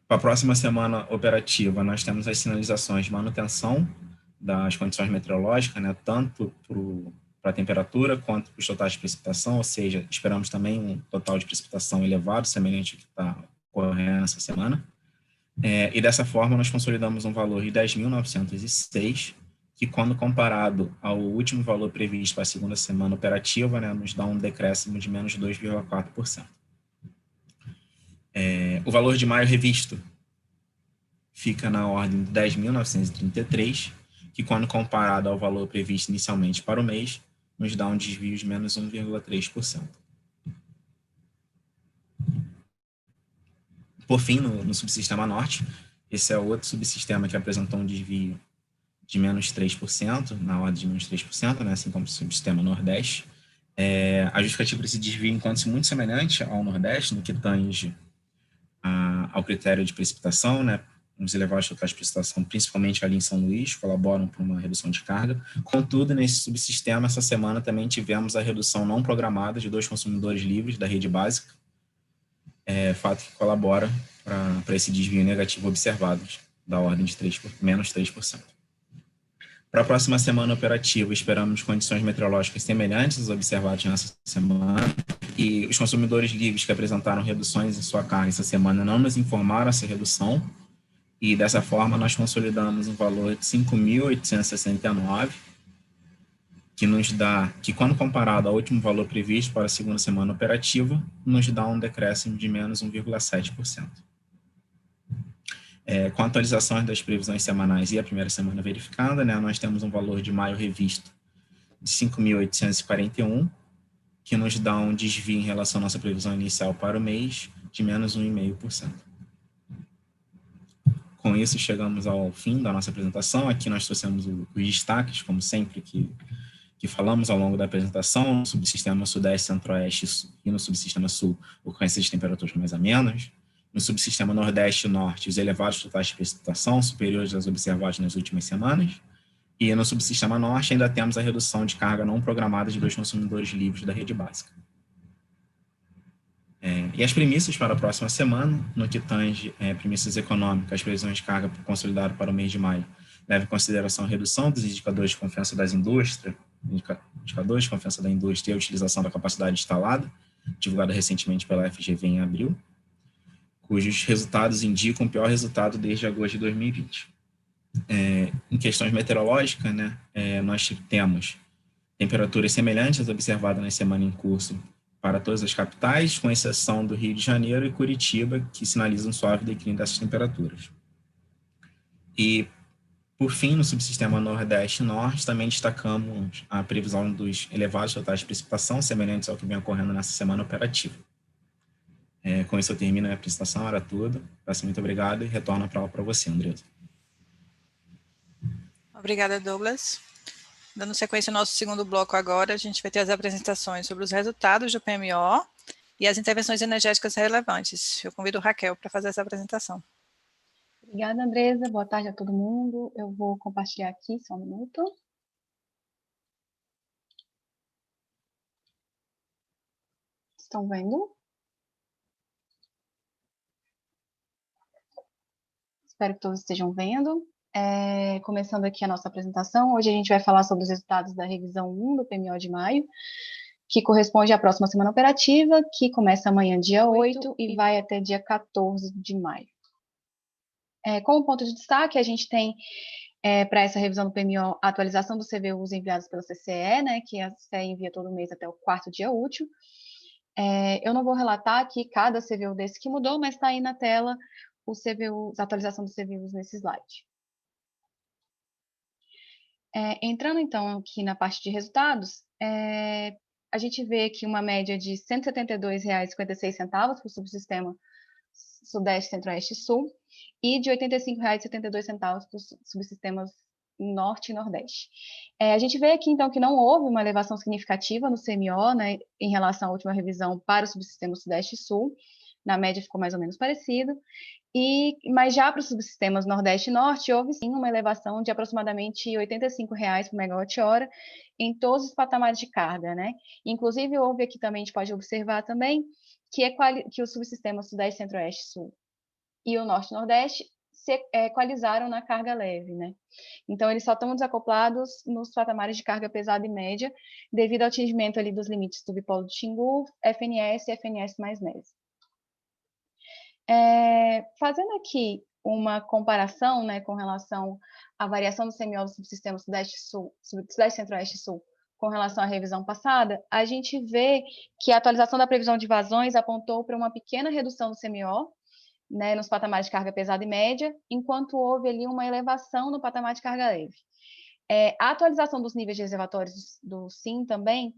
F: Para a próxima semana operativa, nós temos as sinalizações de manutenção das condições meteorológicas, tanto para a temperatura quanto para os totais de precipitação, ou seja, esperamos também um total de precipitação elevado, semelhante ao que está ocorrendo essa semana. E dessa forma, nós consolidamos um valor de 10.906, que, quando comparado ao último valor previsto para a segunda semana operativa, nos dá um decréscimo de menos 2,4%. O valor de maio revisto fica na ordem de 10.933, que, quando comparado ao valor previsto inicialmente para o mês, nos dá um desvio de menos 1,3%. Por fim, no subsistema Norte, esse é outro subsistema que apresentou um desvio de menos 3%, na ordem de menos 3%, assim como o subsistema Nordeste. A justificativa para esse desvio encontra-se muito semelhante ao Nordeste, no que tange ao critério de precipitação, os elevados totais de precipitação, principalmente ali em São Luís, colaboram para uma redução de carga. Contudo, nesse subsistema, essa semana também tivemos a redução não programada de 2 consumidores livres da rede básica, fato que colabora para esse desvio negativo observado, da ordem de menos 3%. Para a próxima semana operativa, esperamos condições meteorológicas semelhantes às observadas nessa semana, e os consumidores livres que apresentaram reduções em sua carga essa semana não nos informaram essa redução, e dessa forma nós consolidamos um valor de 5.869, que, quando comparado ao último valor previsto para a segunda semana operativa, nos dá um decréscimo de menos 1,7%. Com a atualização das previsões semanais e a primeira semana verificada, né, nós temos um valor de maio revisto de 5.841, que nos dá um desvio em relação à nossa previsão inicial para o mês de menos 1,5%. Com isso, chegamos ao fim da nossa apresentação. Aqui nós trouxemos os destaques, como sempre, que falamos ao longo da apresentação. No subsistema Sudeste, Centro-Oeste e no subsistema Sul, ocorrência de temperaturas mais amenas. No subsistema Nordeste e Norte, os elevados totais de precipitação superiores aos observados nas últimas semanas. E no subsistema Norte ainda temos a redução de carga não programada de 2 consumidores livres da rede básica. E as premissas para a próxima semana, no que tange premissas econômicas, as previsões de carga consolidada para o mês de maio levam em consideração a redução dos indicadores de confiança das indústrias, indicadores de confiança da indústria e a utilização da capacidade instalada, divulgada recentemente pela FGV em abril, cujos resultados indicam o pior resultado desde agosto de 2020. Em questões meteorológicas, né, nós temos temperaturas semelhantes às observadas na semana em curso para todas as capitais, com exceção do Rio de Janeiro e Curitiba, que sinalizam um suave declínio dessas temperaturas. E, por fim, no subsistema Nordeste e Norte, também destacamos a previsão dos elevados totais de precipitação, semelhantes ao que vem ocorrendo nessa semana operativa. Com isso eu termino a minha apresentação, era tudo. Peço muito obrigado e retorno a palavra para você, Andresa.
A: Obrigada, Douglas. Dando sequência ao nosso segundo bloco agora, a gente vai ter as apresentações sobre os resultados do PMO e as intervenções energéticas relevantes. Eu convido a Raquel para fazer essa apresentação.
G: Obrigada, Andresa. Boa tarde a todo mundo. Eu vou compartilhar aqui, só um minuto. Estão vendo? Espero que todos estejam vendo. Começando aqui a nossa apresentação, hoje a gente vai falar sobre os resultados da revisão 1 do PMO de maio, que corresponde à próxima semana operativa, que começa amanhã, dia 8, e vai até dia 14 de maio. Como ponto de destaque, a gente tem, para essa revisão do PMO, a atualização dos CVUs enviados pela CCE, né, que a CCE envia todo mês até o 4º dia útil. Eu não vou relatar aqui cada CVU desse que mudou, mas está aí na tela a atualização dos CVUs nesse slide. Entrando, então, aqui na parte de resultados, a gente vê aqui uma média de R$ 172,56 para o subsistema Sudeste, Centro-Oeste e Sul, e de R$ 85,72 para os subsistemas Norte e Nordeste. A gente vê aqui, então, que não houve uma elevação significativa no CMO, né, em relação à última revisão para o subsistema Sudeste e Sul. Na média ficou mais ou menos parecido. Mas já para os subsistemas Nordeste e Norte, houve sim uma elevação de aproximadamente R$ 85,00 por megawatt-hora em todos os patamares de carga, né? Inclusive, houve aqui também, a gente pode observar também, que os subsistemas Sudeste, Centro-Oeste, Sul e o Norte e Nordeste se equalizaram na carga leve, né? Então, eles só estão desacoplados nos patamares de carga pesada e média, devido ao atingimento ali dos limites do bipolo de Xingu, FNS e FNS mais NES. Fazendo aqui uma comparação, né, com relação à variação do CMO do subsistema Sudeste, Centro-Oeste e Sul com relação à revisão passada, a gente vê que a atualização da previsão de vazões apontou para uma pequena redução do CMO, né, nos patamares de carga pesada e média, enquanto houve ali uma elevação no patamar de carga leve. A atualização dos níveis de reservatórios do SIM também,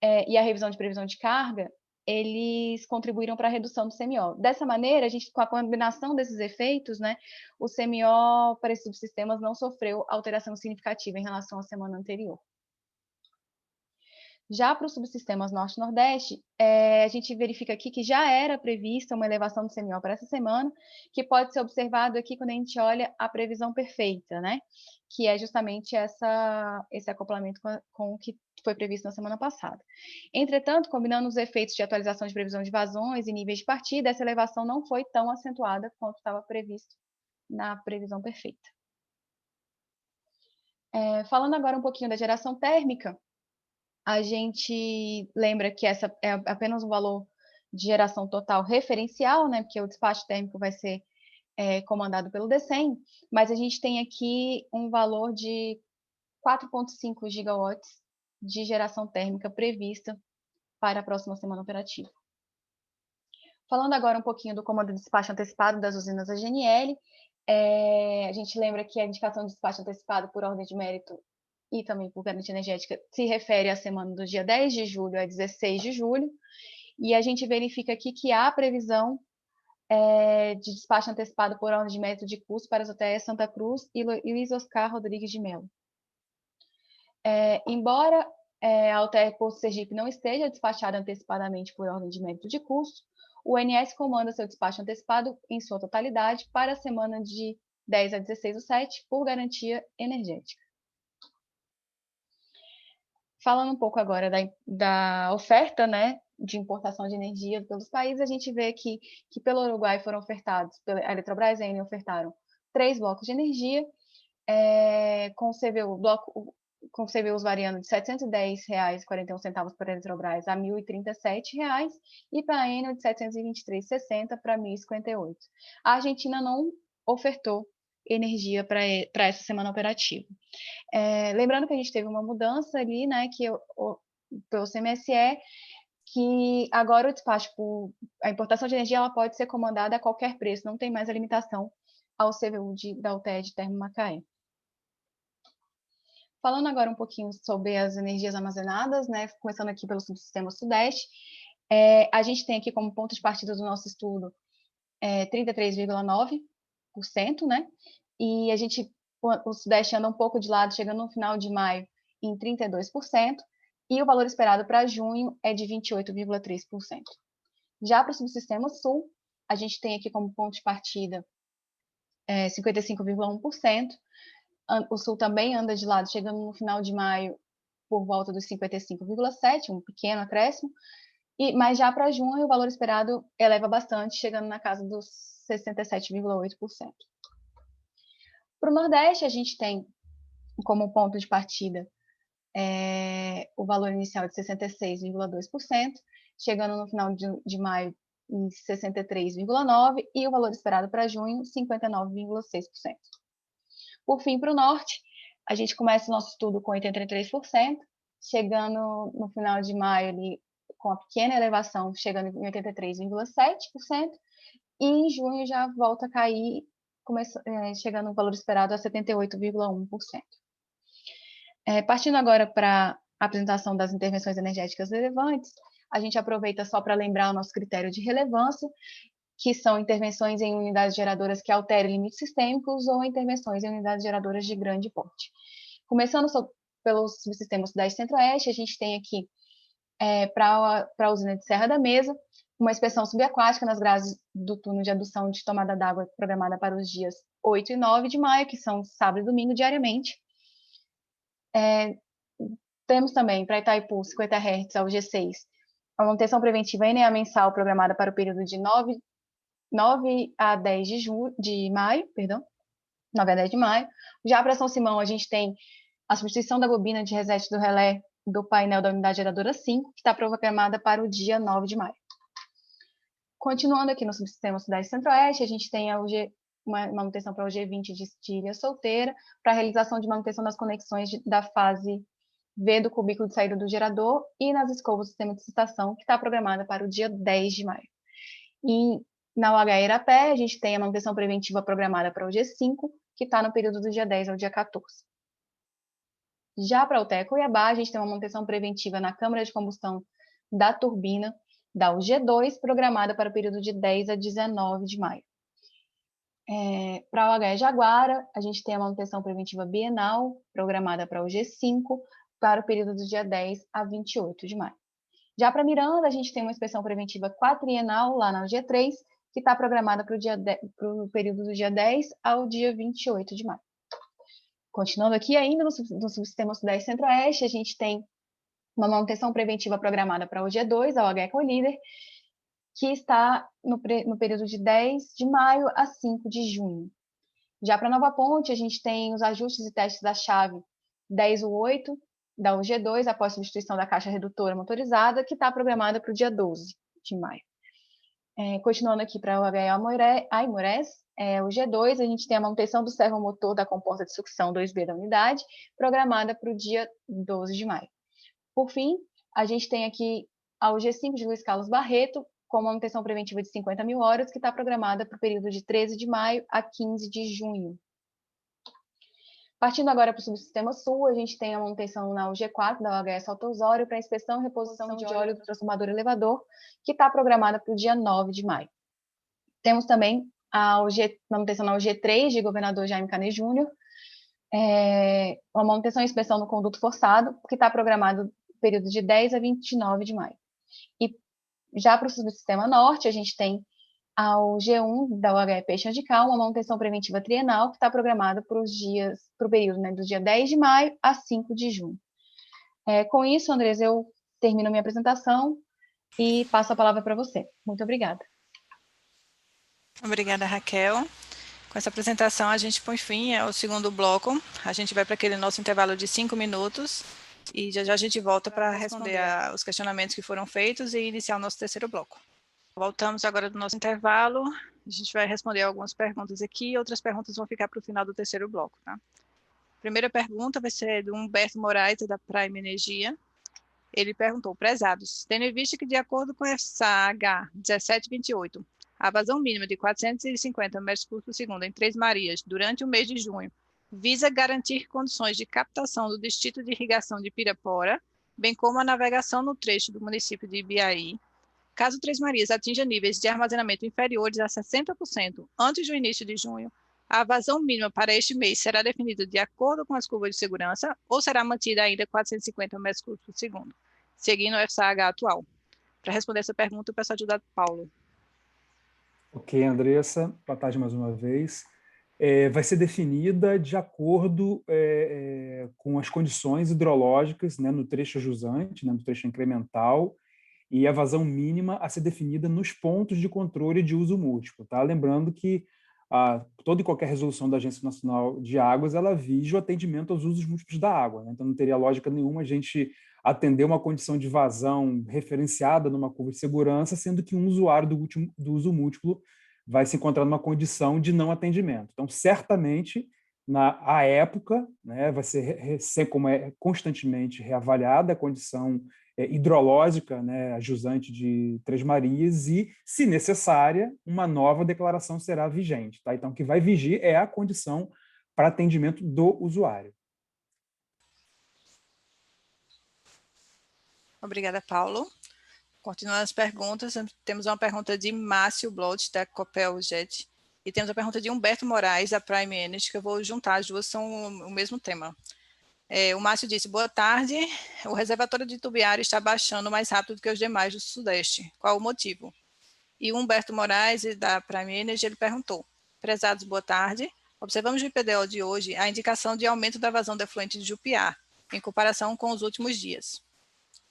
G: e a revisão de previsão de carga, eles contribuíram para a redução do CMO. Dessa maneira, a gente, com a combinação desses efeitos, né, o CMO para esses subsistemas não sofreu alteração significativa em relação à semana anterior. Já para os subsistemas Norte e Nordeste, a gente verifica aqui que já era prevista uma elevação do CMO para essa semana, que pode ser observado aqui quando a gente olha a previsão perfeita, né? Que é justamente esse acoplamento com o que foi previsto na semana passada. Entretanto, combinando os efeitos de atualização de previsão de vazões e níveis de partida, essa elevação não foi tão acentuada quanto estava previsto na previsão perfeita. Falando agora um pouquinho da geração térmica, a gente lembra que essa é apenas um valor de geração total referencial, né, porque o despacho térmico vai ser comandado pelo DECEM, mas a gente tem aqui um valor de 4,5 gigawatts de geração térmica prevista para a próxima semana operativa. Falando agora um pouquinho do comando de despacho antecipado das usinas da GNL, A gente lembra que a indicação de despacho antecipado por ordem de mérito e também por garantia energética se refere à semana do dia 10 de julho a 16 de julho, e a gente verifica aqui que há previsão de despacho antecipado por ordem de mérito de curso para as UTS Santa Cruz e Luiz Oscar Rodrigues de Mello. Embora a UTR Posto Sergipe não esteja despachada antecipadamente por ordem de mérito de curso, o ONS comanda seu despacho antecipado em sua totalidade para a semana de 10 a 16/7 por garantia energética. Falando um pouco agora da oferta, né, de importação de energia pelos países, a gente vê que pelo Uruguai foram ofertados, a Eletrobras e a Enel ofertaram 3 blocos de energia, com o CBUs variando de R$ 710,41 para a Eletrobras a R$ 1.037, e para a Enel de R$ 723,60 para R$ 1.058. A Argentina não ofertou energia para essa semana operativa. Lembrando que a gente teve uma mudança ali, né, pelo CMSE, que agora o despacho a importação de energia ela pode ser comandada a qualquer preço, não tem mais a limitação ao CVU da UTE de Termomacaé. Falando agora um pouquinho sobre as energias armazenadas, né, começando aqui pelo subsistema Sudeste, a gente tem aqui como ponto de partida do nosso estudo 33,9%, né, e o Sudeste anda um pouco de lado, chegando no final de maio em 32%, e o valor esperado para junho é de 28,3%. Já para o subsistema Sul, a gente tem aqui como ponto de partida 55,1%. O Sul também anda de lado, chegando no final de maio por volta dos 55,7%, um pequeno acréscimo, mas já para junho o valor esperado eleva bastante, chegando na casa dos 67,8%. Para o Nordeste, a gente tem como ponto de partida o valor inicial de 66,2%, chegando no final de maio em 63,9%, e o valor esperado para junho, 59,6%. Por fim, para o Norte, a gente começa o nosso estudo com 83%, chegando no final de maio ali, com a pequena elevação, chegando em 83,7%, e em junho já volta a cair, chegando no valor esperado a 78,1%. Partindo agora para a apresentação das intervenções energéticas relevantes, a gente aproveita só para lembrar o nosso critério de relevância, que são intervenções em unidades geradoras que alterem limites sistêmicos ou intervenções em unidades geradoras de grande porte. Começando pelo subsistema Sudeste Centro-Oeste, a gente tem aqui, para a usina de Serra da Mesa, uma inspeção subaquática nas grades do túnel de adução de tomada d'água programada para os dias 8 e 9 de maio, que são sábado e domingo diariamente. Temos também para Itaipu 50 Hz ao G6, a manutenção preventiva ENEA mensal programada para o período de 9 a 10 de maio. Já para São Simão, a gente tem a substituição da bobina de reset do relé do painel da unidade geradora 5, que está programada para o dia 9 de maio. Continuando aqui no subsistema Sudeste Centro-Oeste, a gente tem uma manutenção para o G20 de Ilha Solteira, para a realização de manutenção das conexões da fase V do cubículo de saída do gerador e nas escovas do sistema de excitação, que está programada para o dia 10 de maio. E na UH Irapé, a gente tem a manutenção preventiva programada para o G5, que está no período do dia 10 ao dia 14. Já para o UTE Cuiabá, a gente tem uma manutenção preventiva na câmara de combustão da turbina da UG2, programada para o período de 10 a 19 de maio. Para o UH Jaguara, a gente tem a manutenção preventiva bienal, programada para o G5, para o período do dia 10 a 28 de maio. Já para Miranda, a gente tem uma inspeção preventiva quatrienal, lá na G3, que está programada para o período do dia 10 ao dia 28 de maio. Continuando aqui ainda no subsistema Sudeste Centro-Oeste, a gente tem uma manutenção preventiva programada para o G2, a UH Ecolíder, que está no período de 10 de maio a 5 de junho. Já para Nova Ponte, a gente tem os ajustes e testes da chave 10/8 da UG2, após substituição da caixa redutora motorizada, que está programada para o dia 12 de maio. Continuando aqui para o UH Aimorés, o G2, a gente tem a manutenção do servomotor da comporta de sucção 2B da unidade, programada para o dia 12 de maio. Por fim, a gente tem aqui a UG5 de Luiz Carlos Barreto, com uma manutenção preventiva de 50 mil horas, que está programada para o período de 13 de maio a 15 de junho. Partindo agora para o subsistema sul, a gente tem a manutenção na UG4 da OHS Alto Osório para inspeção e reposição de óleo do transformador elevador, que está programada para o dia 9 de maio. Temos também a manutenção na UG3 de Governador Jaime Canet Júnior, uma manutenção e inspeção no conduto forçado, que está programado no período de 10 a 29 de maio. E já para o subsistema norte, a gente tem ao G1 da UHE Peixe Andical, uma manutenção preventiva trienal que está programada para o período, né, do dia 10 de maio a 5 de junho. Com isso, Andresa, eu termino minha apresentação e passo a palavra para você. Muito obrigada.
A: Obrigada, Raquel. Com essa apresentação, a gente põe fim ao segundo bloco. A gente vai para aquele nosso intervalo de 5 minutos e já já a gente volta para responder os questionamentos que foram feitos e iniciar o nosso terceiro bloco. Voltamos agora do nosso intervalo, a gente vai responder algumas perguntas aqui e outras perguntas vão ficar para o final do terceiro bloco, tá? A primeira pergunta vai ser do Humberto Moraes, da Prime Energia. Ele perguntou: prezados, tendo em vista que, de acordo com a SAH 1728, a vazão mínima de 450 metros cúbicos por segundo em Três Marias durante o mês de junho visa garantir condições de captação do distrito de irrigação de Pirapora, bem como a navegação no trecho do município de Ibiaí. Caso Três Marias atinja níveis de armazenamento inferiores a 60% antes do início de junho, a vazão mínima para este mês será definida de acordo com as curvas de segurança ou será mantida ainda 450 metros cúbicos por segundo, seguindo o FSH atual. Para responder essa pergunta, eu peço a ajuda do Paulo.
D: Ok, Andressa, boa tarde mais uma vez. Vai ser definida de acordo com as condições hidrológicas, né, no trecho jusante, né, no trecho incremental, e a vazão mínima a ser definida nos pontos de controle de uso múltiplo. Tá? Lembrando que toda e qualquer resolução da Agência Nacional de Águas, ela visa o atendimento aos usos múltiplos da água. Né? Então, não teria lógica nenhuma a gente atender uma condição de vazão referenciada numa curva de segurança, sendo que um usuário do uso múltiplo vai se encontrar numa condição de não atendimento. Então, certamente, à época, né, vai ser como é constantemente reavaliada a condição hidrológica, né, a jusante de Três Marias, e, se necessária, uma nova declaração será vigente. Tá? Então, o que vai vigir é a condição para atendimento do usuário.
A: Obrigada, Paulo. Continuando as perguntas, temos uma pergunta de Márcio Blot, da Copel Jet, e temos a pergunta de Humberto Moraes, da Prime Energy, que eu vou juntar, as duas são o mesmo tema. O Márcio disse: boa tarde, o reservatório de Tubiara está baixando mais rápido do que os demais do Sudeste. Qual o motivo? E o Humberto Moraes, da Prime Energy, ele perguntou: prezados, boa tarde, observamos no IPDO de hoje a indicação de aumento da vazão de efluente de Jupiá, em comparação com os últimos dias.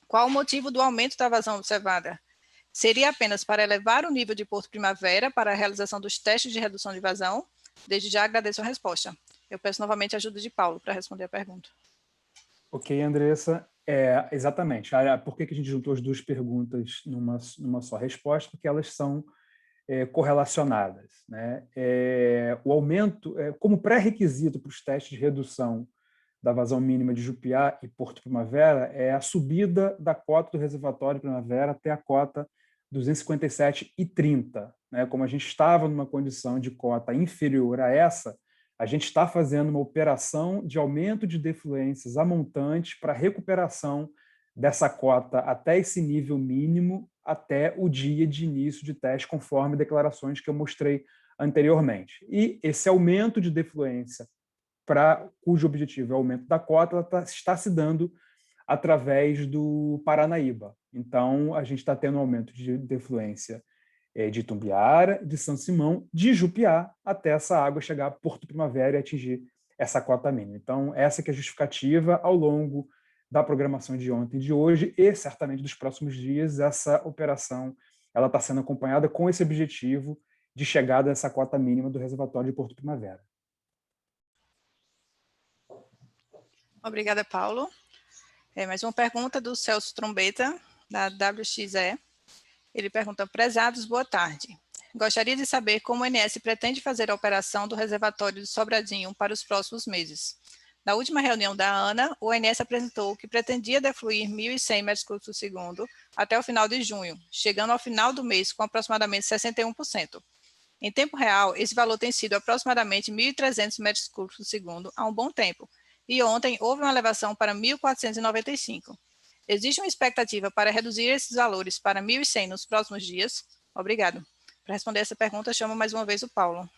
A: Qual o motivo do aumento da vazão observada? Seria apenas para elevar o nível de Porto Primavera para a realização dos testes de redução de vazão? Desde já agradeço a resposta. Eu peço novamente a ajuda de Paulo para responder a pergunta.
D: Ok, Andressa. Exatamente. Por que a gente juntou as duas perguntas numa só resposta? Porque elas são correlacionadas. Né? O aumento, como pré-requisito para os testes de redução da vazão mínima de Jupiá e Porto Primavera, é a subida da cota do reservatório Primavera até a cota 257,30. Né? Como a gente estava numa condição de cota inferior a essa, a gente está fazendo uma operação de aumento de defluências a montante para recuperação dessa cota até esse nível mínimo até o dia de início de teste, conforme declarações que eu mostrei anteriormente. E esse aumento de defluência, cujo objetivo é o aumento da cota, ela está se dando através do Paranaíba. Então, a gente está tendo um aumento de defluência de Itumbiara, de São Simão, de Jupiá, até essa água chegar a Porto Primavera e atingir essa cota mínima. Então, essa que é a justificativa ao longo da programação de ontem e de hoje, e certamente dos próximos dias, essa operação ela está sendo acompanhada com esse objetivo de chegada a essa cota mínima do reservatório de Porto Primavera.
A: Obrigada, Paulo. Mais uma pergunta do Celso Trombeta, da WXE. Ele pergunta: prezados, boa tarde. Gostaria de saber como o ONS pretende fazer a operação do reservatório de Sobradinho para os próximos meses. Na última reunião da ANA, o ONS apresentou que pretendia defluir 1.100 metros cúbicos por segundo até o final de junho, chegando ao final do mês com aproximadamente 61%. Em tempo real, esse valor tem sido aproximadamente 1.300 metros cúbicos por segundo há um bom tempo, e ontem houve uma elevação para 1.495. Existe uma expectativa para reduzir esses valores para 1.100 nos próximos dias? Obrigado. Para responder essa pergunta, chamo mais uma vez o Paulo.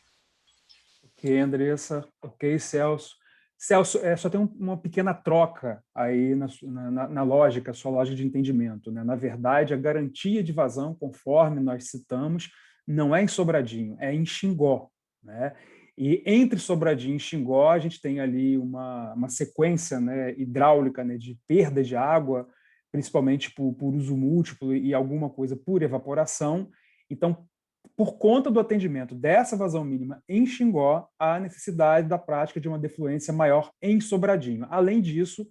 D: Ok, Andressa. Ok, Celso. Celso, só tem uma pequena troca aí na lógica, sua lógica de entendimento, né? Na verdade, a garantia de vazão, conforme nós citamos, não é em Sobradinho, é em Xingó, né? E entre Sobradinho e Xingó, a gente tem ali uma sequência, né, hidráulica, né, de perda de água, principalmente por uso múltiplo e alguma coisa por evaporação. Então, por conta do atendimento dessa vazão mínima em Xingó, há necessidade da prática de uma defluência maior em Sobradinho. Além disso,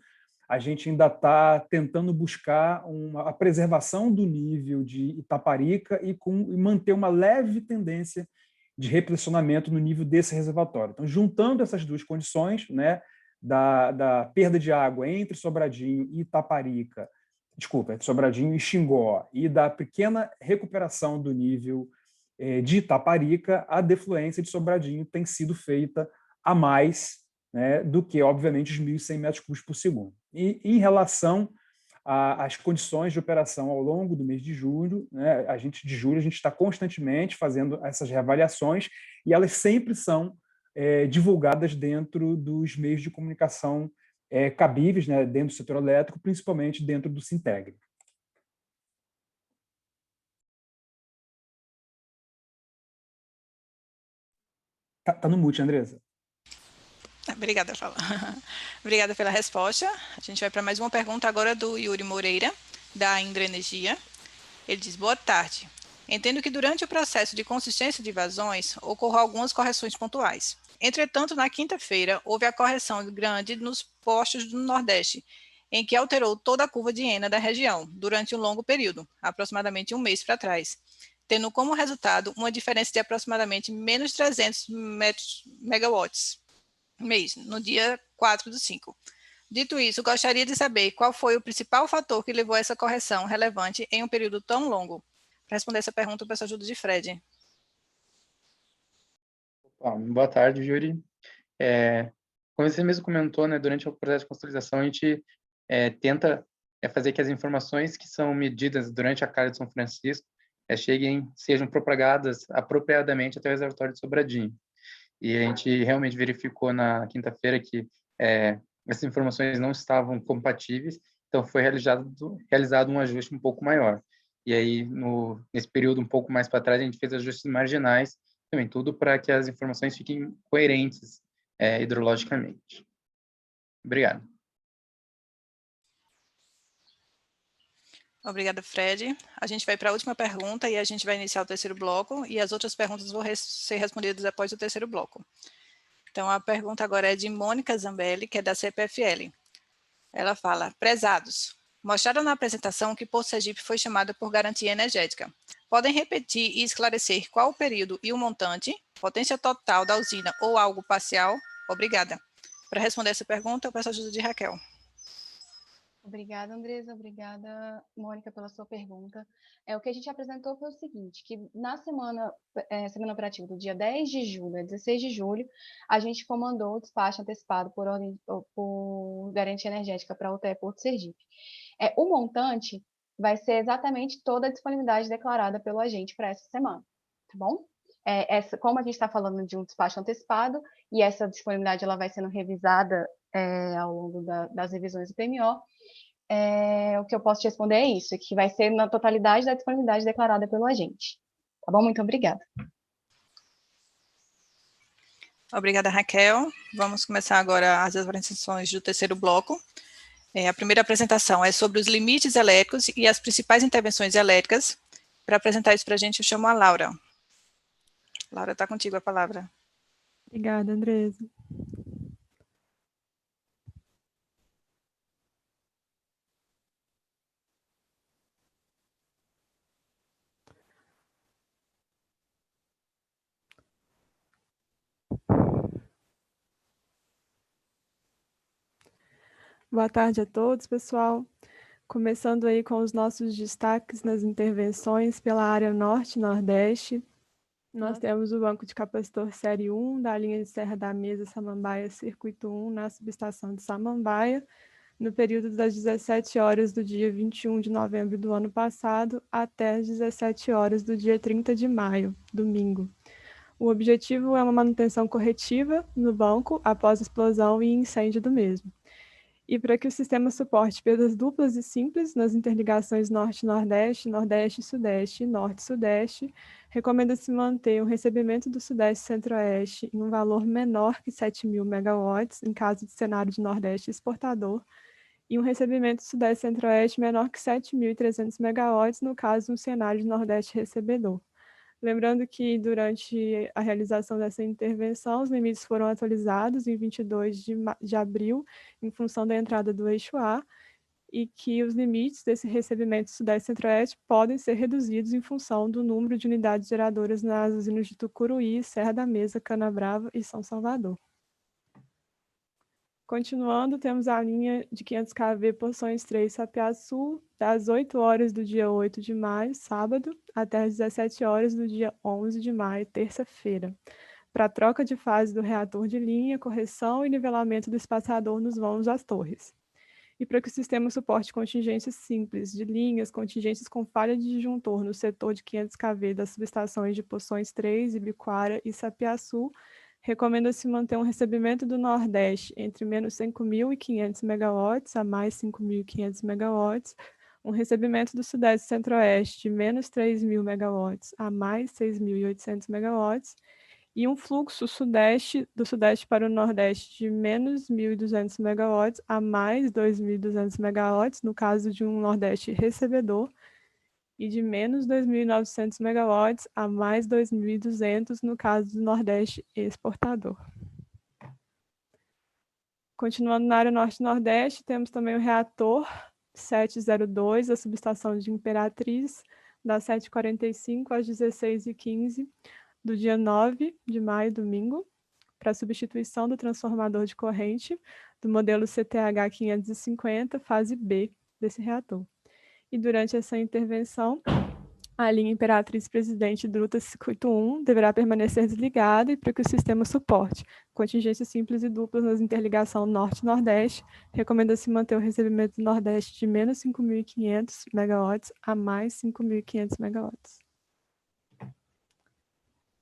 D: a gente ainda está tentando buscar a preservação do nível de Itaparica e manter uma leve tendência de repressionamento no nível desse reservatório. Então, juntando essas duas condições, né, da perda de água entre Sobradinho e Itaparica, entre Sobradinho e Xingó, e da pequena recuperação do nível de Itaparica, a defluência de Sobradinho tem sido feita a mais, né, do que, obviamente, os 1.100 metros cúbicos por segundo. E em relação às condições de operação ao longo do mês de julho, né, a gente está constantemente fazendo essas reavaliações e elas sempre são divulgadas dentro dos meios de comunicação cabíveis, né, dentro do setor elétrico, principalmente dentro do Sinteg. Tá no mute, Andressa.
A: Obrigada, Fala. Obrigada pela resposta. A gente vai para mais uma pergunta agora do Yuri Moreira, da Indra Energia. Ele diz, boa tarde. Entendo que durante o processo de consistência de vazões ocorram algumas correções pontuais. Entretanto, na quinta-feira, houve a correção grande nos postos do Nordeste, em que alterou toda a curva de ENA da região, durante um longo período, aproximadamente um mês para trás, tendo como resultado uma diferença de aproximadamente menos 300 megawatts mês, no dia 4/5. Dito isso, gostaria de saber qual foi o principal fator que levou a essa correção relevante em um período tão longo. Para responder essa pergunta, eu peço a ajuda de Fred.
C: Boa tarde, Yuri. Como você mesmo comentou, né, durante o processo de consolidação, a gente tenta fazer que as informações que são medidas durante a carga de São Francisco sejam propagadas apropriadamente até o reservatório de Sobradinho. E a gente realmente verificou na quinta-feira que essas informações não estavam compatíveis, então foi realizado um ajuste um pouco maior. E aí, nesse período um pouco mais para trás, a gente fez ajustes marginais, também tudo para que as informações fiquem coerentes hidrologicamente. Obrigado.
A: Obrigada, Fred. A gente vai para a última pergunta e a gente vai iniciar o terceiro bloco e as outras perguntas vão ser respondidas após o terceiro bloco. Então, a pergunta agora é de Mônica Zambelli, que é da CPFL. Ela fala, prezados, mostraram na apresentação que Porto Sergipe foi chamada por garantia energética. Podem repetir e esclarecer qual o período e o montante, potência total da usina ou algo parcial? Obrigada. Para responder essa pergunta, eu peço a ajuda de Raquel.
G: Obrigada, Andresa. Obrigada, Mônica, pela sua pergunta. O que a gente apresentou foi o seguinte, que na semana operativa do dia 10 de julho a 16 de julho, a gente comandou o despacho antecipado por garantia energética para a UTE Porto Sergipe. O montante vai ser exatamente toda a disponibilidade declarada pelo agente para essa semana, tá bom? Como a gente está falando de um despacho antecipado, e essa disponibilidade ela vai sendo revisada ao longo das revisões do PMO, o que eu posso te responder é isso, que vai ser na totalidade da disponibilidade declarada pelo agente. Tá bom? Muito obrigada.
A: Obrigada, Raquel. Vamos começar agora as apresentações do terceiro bloco. A primeira apresentação é sobre os limites elétricos e as principais intervenções elétricas. Para apresentar isso para a gente, eu chamo a Laura. Laura, está contigo a palavra.
H: Obrigada, Andresa. Boa tarde a todos, pessoal. Começando aí com os nossos destaques nas intervenções pela área Norte e Nordeste. Nós temos o banco de capacitor série 1 da linha de Serra da Mesa Samambaia Circuito 1 na subestação de Samambaia, no período das 17 horas do dia 21 de novembro do ano passado até as 17 horas do dia 30 de maio, domingo. O objetivo é uma manutenção corretiva no banco após explosão e incêndio do mesmo. E para que o sistema suporte perdas duplas e simples nas interligações Norte-Nordeste, Nordeste-Sudeste e Norte-Sudeste, recomenda-se manter o recebimento do Sudeste-Centro-Oeste em um valor menor que 7.000 megawatts, em caso de cenário de Nordeste exportador, e um recebimento do Sudeste-Centro-Oeste menor que 7.300 megawatts, no caso de um cenário de Nordeste recebedor. Lembrando que, durante a realização dessa intervenção, os limites foram atualizados em 22 de abril, em função da entrada do eixo A, e que os limites desse recebimento Sudeste e Centro-Oeste podem ser reduzidos em função do número de unidades geradoras nas usinas de Tucuruí, Serra da Mesa, Canabrava e São Salvador. Continuando, temos a linha de 500 kV Poções 3 Sapiaçu, das 8 horas do dia 8 de maio, sábado, até as 17 horas do dia 11 de maio, terça-feira, para troca de fase do reator de linha, correção e nivelamento do espaçador nos vãos das torres. E para que o sistema suporte contingências simples de linhas, contingências com falha de disjuntor no setor de 500 kV das subestações de Poções 3, Ibiquara e Sapiaçu, recomenda-se manter um recebimento do Nordeste entre menos 5.500 megawatts a mais 5.500 megawatts, um recebimento do Sudeste e Centro-Oeste de menos 3.000 megawatts a mais 6.800 megawatts, e um fluxo do Sudeste para o Nordeste de menos 1.200 megawatts a mais 2.200 megawatts, no caso de um Nordeste recebedor, e de menos 2.900 megawatts a mais 2.200 no caso do Nordeste exportador. Continuando na área Norte-Nordeste, temos também o reator 702, a subestação de Imperatriz, das 7h45 às 16h15, do dia 9 de maio, domingo, para substituição do transformador de corrente do modelo CTH 550, fase B desse reator. E durante essa intervenção, a linha Imperatriz Presidente Druta Circuito 1 deverá permanecer desligada e para que o sistema suporte contingências simples e duplas nas interligação Norte-Nordeste, recomenda-se manter o recebimento do Nordeste de menos 5.500 megawatts a mais 5.500 megawatts.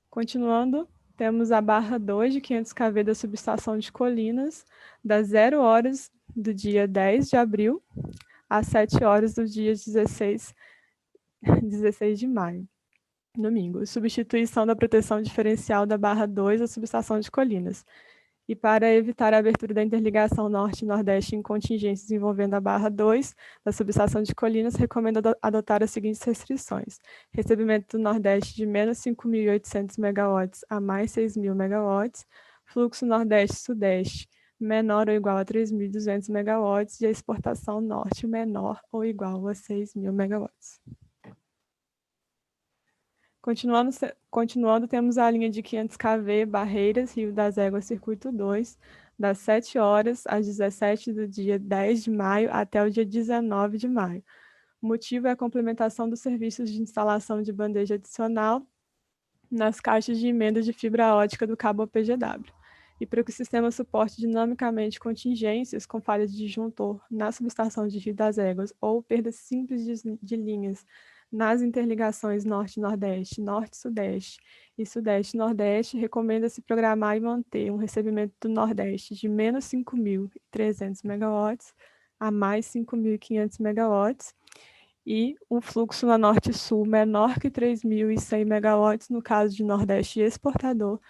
H: Continuando, temos a barra 2 de 500 kV da subestação de Colinas, das 0 horas do dia 10 de abril às 7 horas do dia 16 de maio, domingo. Substituição da proteção diferencial da barra 2 da subestação de Colinas. E para evitar a abertura da interligação Norte e Nordeste em contingências envolvendo a barra 2 da subestação de Colinas, recomendo adotar as seguintes restrições: recebimento do Nordeste de menos 5.800 megawatts a mais 6.000 megawatts, fluxo Nordeste-Sudeste menor ou igual a 3.200 megawatts e a exportação Norte menor ou igual a 6.000 megawatts. Continuando, temos a linha de 500 kV Barreiras, Rio das Éguas, Circuito 2, das 7 horas às 17 do dia 10 de maio até o dia 19 de maio. O motivo é a complementação dos serviços de instalação de bandeja adicional nas caixas de emenda de fibra ótica do cabo OPGW. E para que o sistema suporte dinamicamente contingências com falha de disjuntor na subestação de Rio das Éguas ou perdas simples de linhas nas interligações Norte-Nordeste, Norte-Sudeste e Sudeste-Nordeste, recomenda-se programar e manter um recebimento do Nordeste de menos 5.300 megawatts a mais 5.500 megawatts e um fluxo na Norte-Sul menor que 3.100 megawatts no caso de Nordeste exportador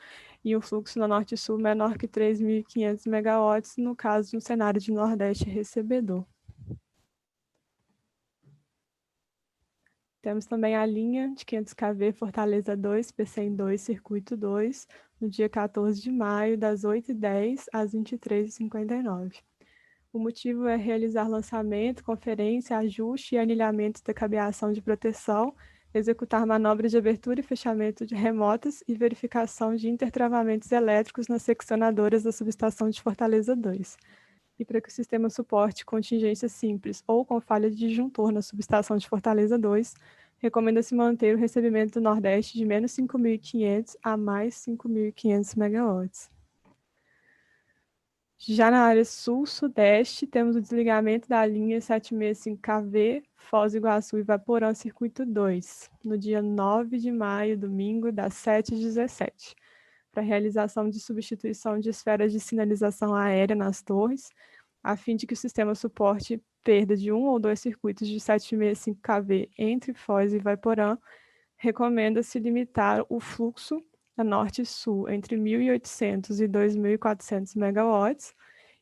H: e um fluxo na Norte-Sul menor que 3.500 megawatts no caso de um cenário de Nordeste recebedor. Temos também a linha de 500 kV Fortaleza 2, PCM2, Circuito 2, no dia 14 de maio, das 8h10 às 23h59. O motivo é realizar lançamento, conferência, ajuste e anilhamento da cabeação de proteção, executar manobras de abertura e fechamento de remotas e verificação de intertravamentos elétricos nas seccionadoras da subestação de Fortaleza 2. e para que o sistema suporte contingência simples ou com falha de disjuntor na subestação de Fortaleza 2, recomenda-se manter o recebimento do Nordeste de menos 5.500 a mais 5.500 megawatts. Já na área sul-sudeste, temos o desligamento da linha 765kV, Foz do Iguaçu e Vaporã, circuito 2, no dia 9 de maio, domingo, das 7 às 17, para realização de substituição de esferas de sinalização aérea nas torres, a fim de que o sistema suporte perda de um ou dois circuitos de 765kV entre Foz e Vaporã. Recomenda-se limitar o fluxo a norte e sul entre 1.800 e 2.400 megawatts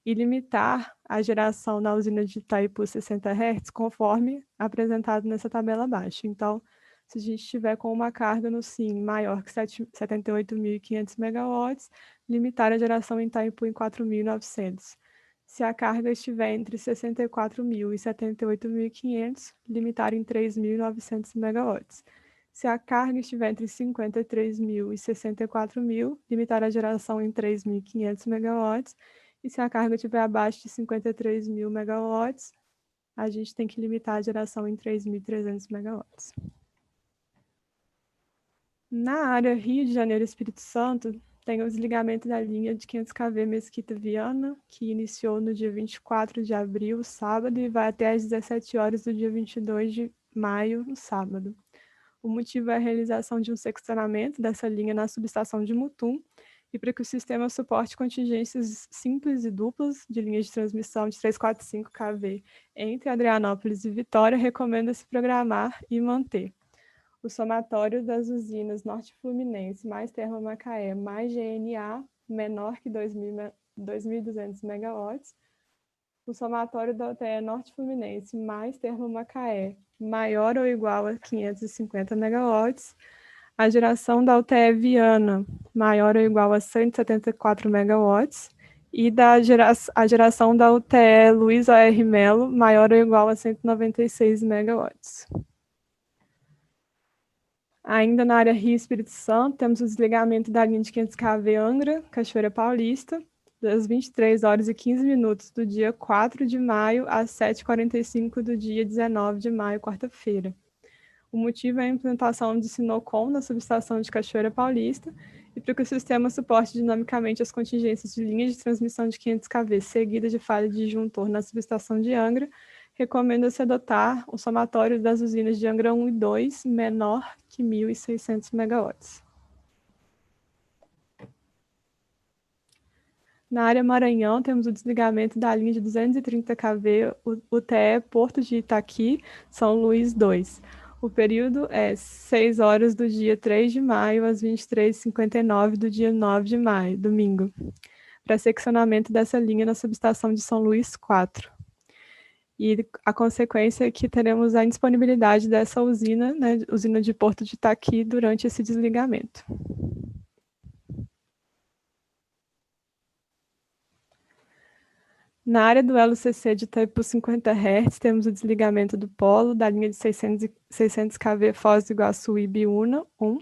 H: e limitar a geração na usina de Itaipu 60 Hz, conforme apresentado nessa tabela abaixo. Então, se a gente estiver com uma carga no SIM maior que 78.500 megawatts, limitar a geração em Itaipu em 4.900. Se a carga estiver entre 64.000 e 78.500, limitar em 3.900 megawatts. Se a carga estiver entre 53.000 e 64.000, limitar a geração em 3.500 megawatts. E se a carga estiver abaixo de 53.000 megawatts, a gente tem que limitar a geração em 3.300 megawatts. Na área Rio de Janeiro e Espírito Santo, tem o desligamento da linha de 500 kV Mesquita Viana, que iniciou no dia 24 de abril, sábado, e vai até às 17 horas do dia 22 de maio, no sábado. O motivo é a realização de um seccionamento dessa linha na subestação de Mutum e para que o sistema suporte contingências simples e duplas de linhas de transmissão de 345 kV entre Adrianópolis e Vitória, recomenda-se programar e manter o somatório das usinas Norte Fluminense mais Termomacaé mais GNA menor que 2.200 megawatts, o somatório da UTE Norte Fluminense mais Termomacaé maior ou igual a 550 megawatts, a geração da UTE Viana maior ou igual a 174 megawatts e a geração da UTE Luiz O.R. Melo maior ou igual a 196 megawatts. Ainda na área Rio Espírito Santo, temos o desligamento da linha de 500 kV Angra, Cachoeira Paulista, das 23 horas e 15 minutos do dia 4 de maio às 7h45 do dia 19 de maio, quarta-feira. O motivo é a implantação de Sinocom na subestação de Cachoeira Paulista e para que o sistema suporte dinamicamente as contingências de linhas de transmissão de 500 kV seguidas de falha de disjuntor na subestação de Angra, recomenda-se adotar o somatório das usinas de Angra 1 e 2 menor que 1.600 megawatts. Na área Maranhão, temos o desligamento da linha de 230 kV UTE Porto de Itaqui, São Luís 2. O período é 6 horas do dia 3 de maio às 23h59 do dia 9 de maio, domingo, para seccionamento dessa linha na subestação de São Luís 4. E a consequência é que teremos a indisponibilidade dessa usina, né, usina de Porto de Itaqui, durante esse desligamento. Na área do LCC de Itaipu 50 Hz, temos o desligamento do polo da linha de 600 kV Foz do Iguaçu e Ibiúna 1,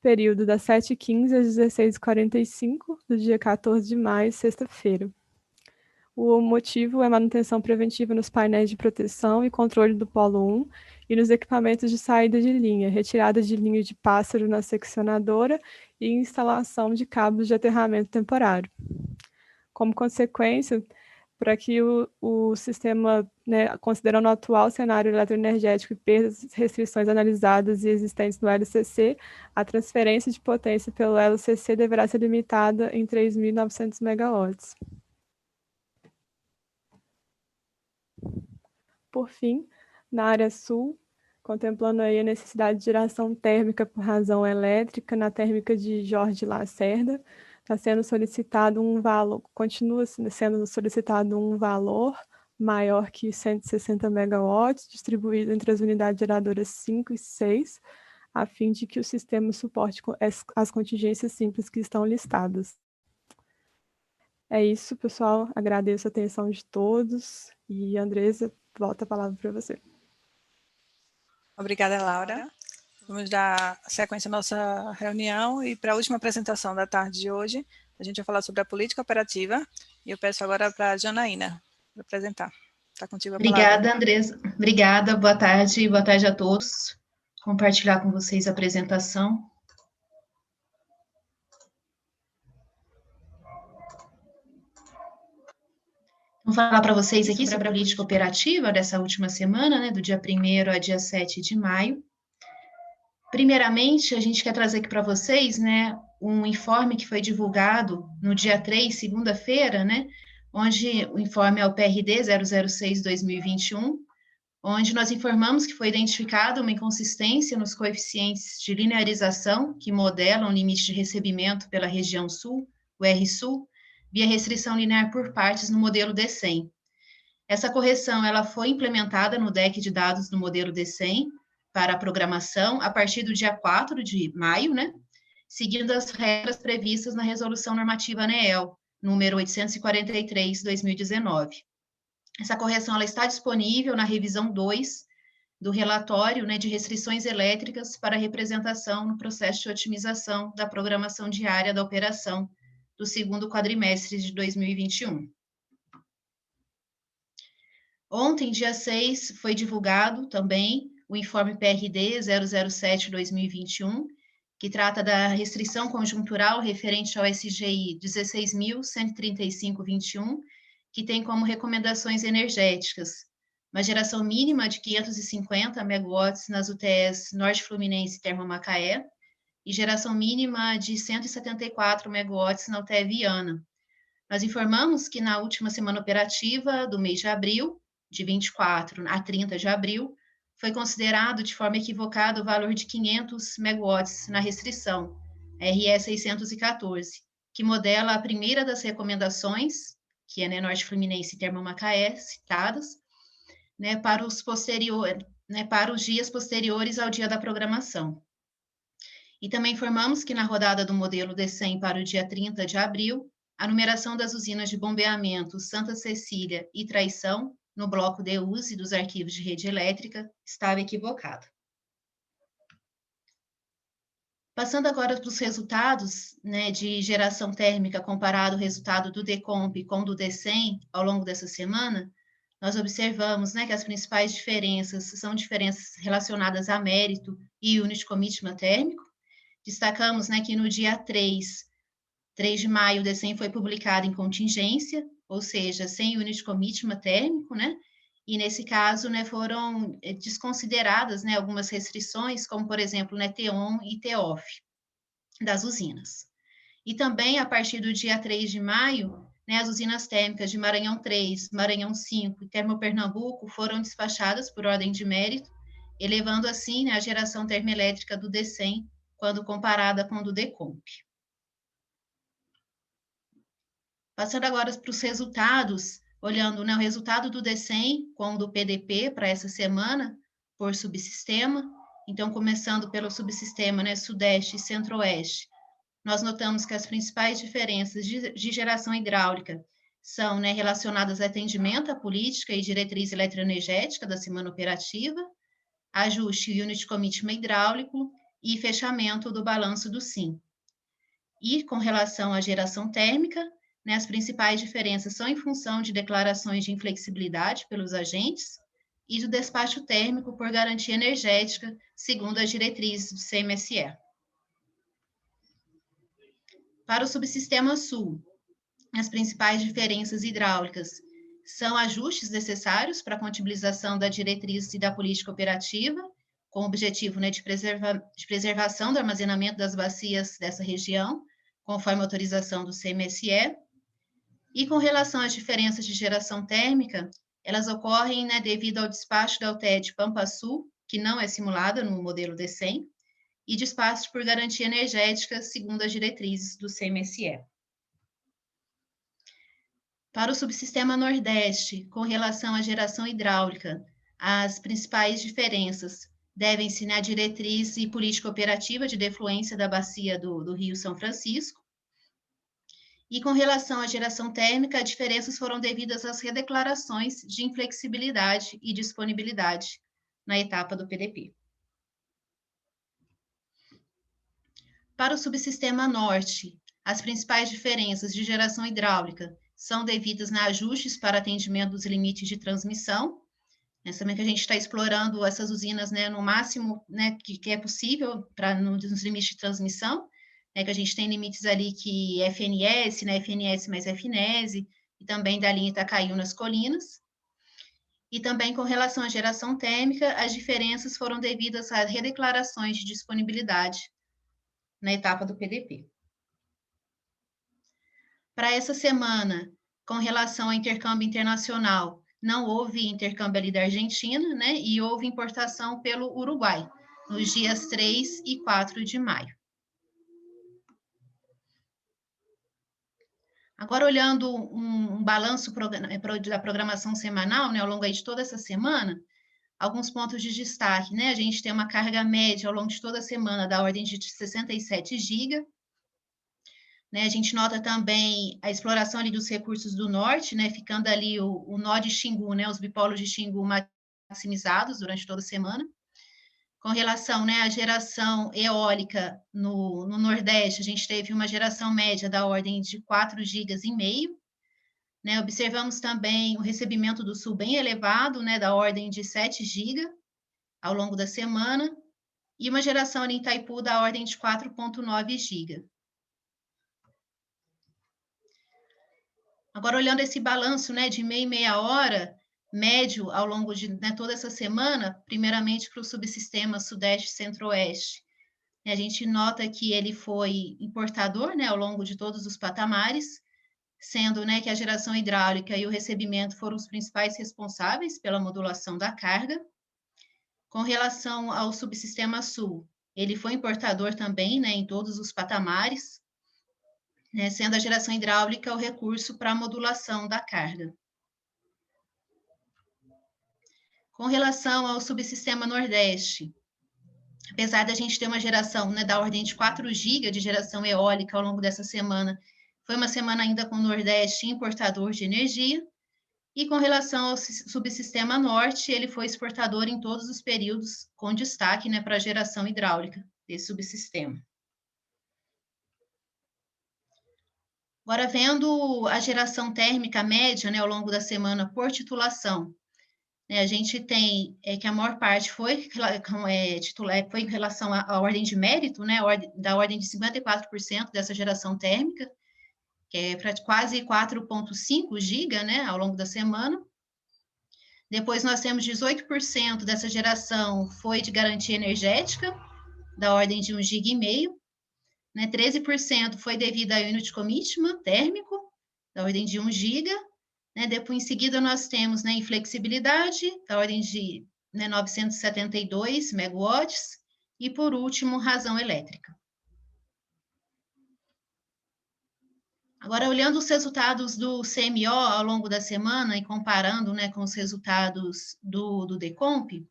H: período das 7h15 às 16h45, do dia 14 de maio, sexta-feira. O motivo é manutenção preventiva nos painéis de proteção e controle do polo 1 e nos equipamentos de saída de linha, retirada de linha de pássaro na seccionadora e instalação de cabos de aterramento temporário. Como consequência, para que o sistema, né, considerando o atual cenário eletroenergético e perdas e restrições analisadas e existentes no LCC, a transferência de potência pelo LCC deverá ser limitada em 3.900 megawatts. Por fim, na área sul, contemplando aí a necessidade de geração térmica por razão elétrica na térmica de Jorge Lacerda, está sendo solicitado um valor, continua sendo solicitado um valor maior que 160 megawatts, distribuído entre as unidades geradoras 5 e 6, a fim de que o sistema suporte as contingências simples que estão listadas. É isso, pessoal. Agradeço a atenção de todos. E, Andresa, volta a palavra para você.
A: Obrigada, Laura. Vamos dar sequência à nossa reunião e para a última apresentação da tarde de hoje, A gente vai falar sobre a política operativa e eu peço agora para a Janaína apresentar. Está contigo a palavra.
I: Obrigada, Andresa. Obrigada, boa tarde a todos. Compartilhar com vocês a apresentação. Vou falar para vocês aqui sobre a política operativa dessa última semana, né, do dia 1º a dia 7 de maio. Primeiramente, a gente quer trazer aqui para vocês, né, um informe que foi divulgado no dia 3, segunda-feira, né, onde o informe é o PRD 006/2021, onde nós informamos que foi identificada uma inconsistência nos coeficientes de linearização que modelam o limite de recebimento pela região sul, o R-Sul, via restrição linear por partes no modelo D100. Essa correção ela foi implementada no deck de dados do modelo D100 para a programação a partir do dia 4 de maio, né, seguindo as regras previstas na Resolução Normativa ANEEL, número 843/2019. Essa correção ela está disponível na revisão 2 do relatório, né, de restrições elétricas para representação no processo de otimização da programação diária da operação do segundo quadrimestre de 2021. Ontem, dia 6, foi divulgado também o informe PRD 007/2021, que trata da restrição conjuntural referente ao SGI 16.135/21, que tem como recomendações energéticas uma geração mínima de 550 megawatts nas UTS Norte Fluminense e Termomacaé, e geração mínima de 174 megawatts na UTE Viana. Nós informamos que na última semana operativa do mês de abril, de 24 a 30 de abril, foi considerado de forma equivocada o valor de 500 megawatts na restrição, RE 614, que modela a primeira das recomendações, que é, né, Norte Fluminense e Termomacaé, citadas, né, para os dias posteriores ao dia da programação. E também informamos que na rodada do modelo D100 para o dia 30 de abril, a numeração das usinas de bombeamento Santa Cecília e Traição, no bloco de uso dos arquivos de rede elétrica, estava equivocada. Passando agora para os resultados, né, de geração térmica comparado ao resultado do DECOMP com o do D100 ao longo dessa semana, nós observamos, né, que as principais diferenças são diferenças relacionadas a mérito e unit commitment térmico. Destacamos, né, que no dia 3 de maio, o D100 foi publicado em contingência, ou seja, sem unit commitment térmico, né? E nesse caso, né, foram desconsideradas, né, algumas restrições, como, por exemplo, né, T-on e T-off das usinas. E também, a partir do dia 3 de maio, né, as usinas térmicas de Maranhão 3, Maranhão 5 e Termopernambuco foram despachadas por ordem de mérito, elevando assim, né, a geração termoelétrica do D100 quando comparada com a do DECOMP. Passando agora para os resultados, olhando, né, o resultado do D100 com o do PDP para essa semana, por subsistema. Então, começando pelo subsistema, né, Sudeste e Centro-Oeste, nós notamos que as principais diferenças de geração hidráulica são, né, relacionadas a atendimento à política e diretriz eletroenergética da semana operativa, ajuste unit commitment hidráulico e fechamento do balanço do SIM. E com relação à geração térmica, né, as principais diferenças são em função de declarações de inflexibilidade pelos agentes e do despacho térmico por garantia energética, segundo as diretrizes do CMSE. Para o subsistema Sul, as principais diferenças hidráulicas são ajustes necessários para a compatibilização da diretriz e da política operativa, com o objetivo, né, de preservação do armazenamento das bacias dessa região, conforme a autorização do CMSE. E com relação às diferenças de geração térmica, elas ocorrem, né, devido ao despacho da UTE de Pampa Sul, que não é simulada no modelo D100, e despachos por garantia energética, segundo as diretrizes do CMSE. Para o subsistema Nordeste, com relação à geração hidráulica, as principais diferenças devem-se na diretriz e política operativa de defluência da bacia do Rio São Francisco. E com relação à geração térmica, diferenças foram devidas às redeclarações de inflexibilidade e disponibilidade na etapa do PDP. Para o subsistema Norte, As principais diferenças de geração hidráulica são devidas a ajustes para atendimento dos limites de transmissão. Também que a gente está explorando essas usinas, né, no máximo, né, que é possível nos limites de transmissão, né, que a gente tem limites ali que FNS, né, FNS mais FNESE, e também da linha Itacaiu nas colinas. E também com relação à geração térmica, as diferenças foram devidas a redeclarações de disponibilidade na etapa do PDP. Para essa semana, com relação ao intercâmbio internacional, não houve intercâmbio ali da Argentina, né? E houve importação pelo Uruguai, nos dias 3 e 4 de maio. Agora, olhando um balanço da programação semanal, né, ao longo aí de toda essa semana, alguns pontos de destaque, né? A gente tem uma carga média ao longo de toda a semana da ordem de 67 GB. Né, a gente nota também a exploração ali dos recursos do norte, né, ficando ali o nó de Xingu, né, os bipolos de Xingu maximizados durante toda a semana. Com relação, né, à geração eólica no Nordeste, a gente teve uma geração média da ordem de 4,5 GB. Né, observamos também o recebimento do Sul bem elevado, né, da ordem de 7 GB ao longo da semana, e uma geração ali em Itaipu da ordem de 4,9 GB. Agora, olhando esse balanço, né, de meia e meia hora, médio ao longo de, né, toda essa semana, primeiramente para o subsistema Sudeste e Centro-Oeste, a gente nota que ele foi importador, né, ao longo de todos os patamares, sendo, né, que a geração hidráulica e o recebimento foram os principais responsáveis pela modulação da carga. Com relação ao subsistema Sul, ele foi importador também, né, em todos os patamares, né, sendo a geração hidráulica o recurso para a modulação da carga. Com relação ao subsistema Nordeste, apesar da gente ter uma geração, né, da ordem de 4 GB de geração eólica ao longo dessa semana, foi uma semana ainda com o Nordeste importador de energia, e com relação ao subsistema Norte, ele foi exportador em todos os períodos, com destaque, né, para a geração hidráulica desse subsistema. Agora, vendo a geração térmica média, né, ao longo da semana por titulação, né, a gente tem que a maior parte foi em relação à ordem de mérito, né, da ordem de 54% dessa geração térmica, que é para quase 4,5 GB, né, ao longo da semana. Depois nós temos 18% dessa geração foi de garantia energética, da ordem de 1,5 GB. Né, 13% foi devido a unit commitment térmico, da ordem de 1 GB. Né, depois, em seguida, nós temos, né, inflexibilidade, da ordem de, né, 972 megawatts. E, por último, razão elétrica. Agora, olhando os resultados do CMO ao longo da semana e comparando, né, com os resultados do DECOMP,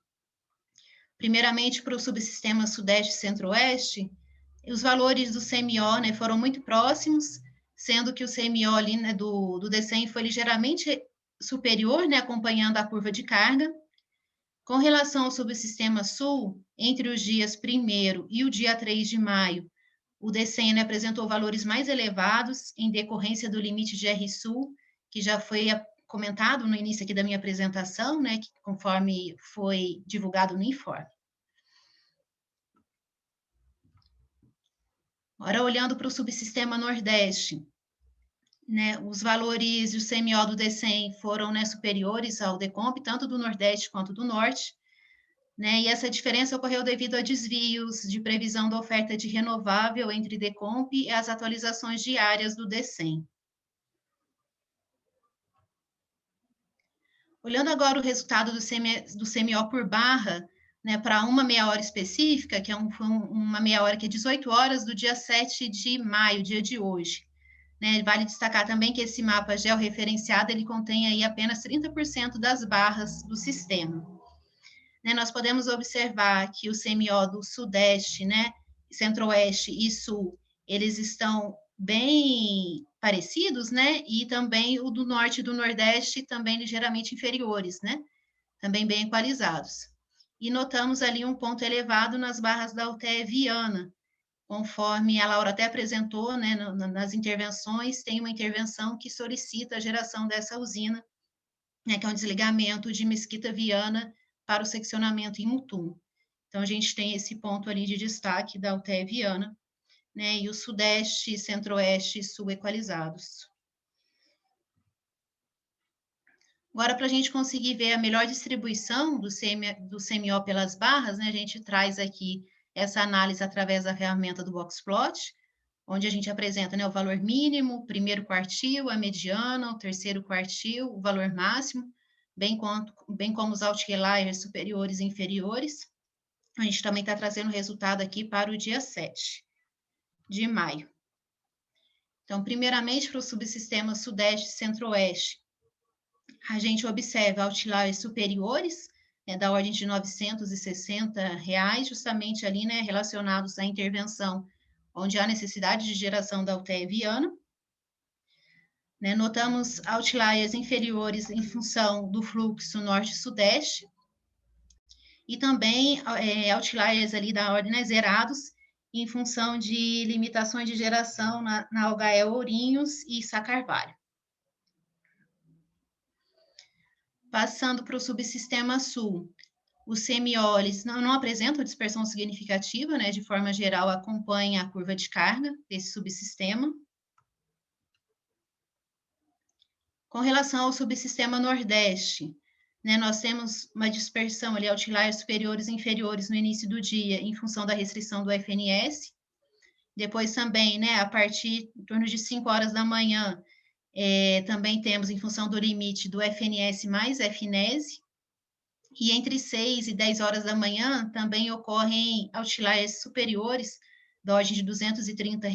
I: primeiramente para o subsistema Sudeste e Centro-Oeste, os valores do CMO, né, foram muito próximos, sendo que o CMO ali, né, do DECEM foi ligeiramente superior, né, acompanhando a curva de carga. Com relação ao subsistema Sul, entre os dias 1º e o dia 3 de maio, o DECEM, né, apresentou valores mais elevados em decorrência do limite de RSUL, que já foi comentado no início aqui da minha apresentação, né, que conforme foi divulgado no informe. Agora, olhando para o subsistema Nordeste, né, os valores do CMO do DECEM foram, né, superiores ao DECOMP, tanto do Nordeste quanto do Norte, né, e essa diferença ocorreu devido a desvios de previsão da oferta de renovável entre DECOMP e as atualizações diárias do DECEM. Olhando agora o resultado do CMO por barra, né, para uma meia hora específica, que é uma meia hora que é 18 horas do dia 7 de maio, dia de hoje. Né, vale destacar também que esse mapa georreferenciado, ele contém aí apenas 30% das barras do sistema. Né, nós podemos observar que o CMO do Sudeste, né, Centro-Oeste e Sul, eles estão bem parecidos, né, e também o do Norte e do Nordeste também ligeiramente inferiores, né, também bem equalizados. E notamos ali um ponto elevado nas barras da UTE Viana, conforme a Laura até apresentou, né, nas intervenções, tem uma intervenção que solicita a geração dessa usina, né, que é um desligamento de Mesquita Viana para o seccionamento em Mutum. Então, a gente tem esse ponto ali de destaque da UTE Viana, né, e o Sudeste, Centro-Oeste e Sul equalizados. Agora, para a gente conseguir ver a melhor distribuição do CMO pelas barras, né, a gente traz aqui essa análise através da ferramenta do Boxplot, onde a gente apresenta, né, o valor mínimo, o primeiro quartil, a mediana, o terceiro quartil, o valor máximo, bem como os outliers superiores e inferiores. A gente também está trazendo o resultado aqui para o dia 7 de maio. Então, primeiramente, para o subsistema Sudeste e Centro-Oeste, a gente observa outliers superiores, né, da ordem de R$ 960, justamente ali, né, relacionados à intervenção, onde há necessidade de geração da UTE Viana. Né, notamos outliers inferiores em função do fluxo Norte-Sudeste, e também outliers ali da ordem, né, zerados, em função de limitações de geração na UHE Ourinhos e Sá Carvalho. Passando para o subsistema Sul, os semioles não apresentam dispersão significativa, né, de forma geral acompanha a curva de carga desse subsistema. Com relação ao subsistema Nordeste, né, nós temos uma dispersão ali, outliers superiores e inferiores no início do dia, em função da restrição do FNS. Depois também, né, a partir em torno de 5 horas da manhã, também temos em função do limite do FNS mais FNESE, e entre 6 e 10 horas da manhã também ocorrem outliers superiores, da ordem de R$ 230,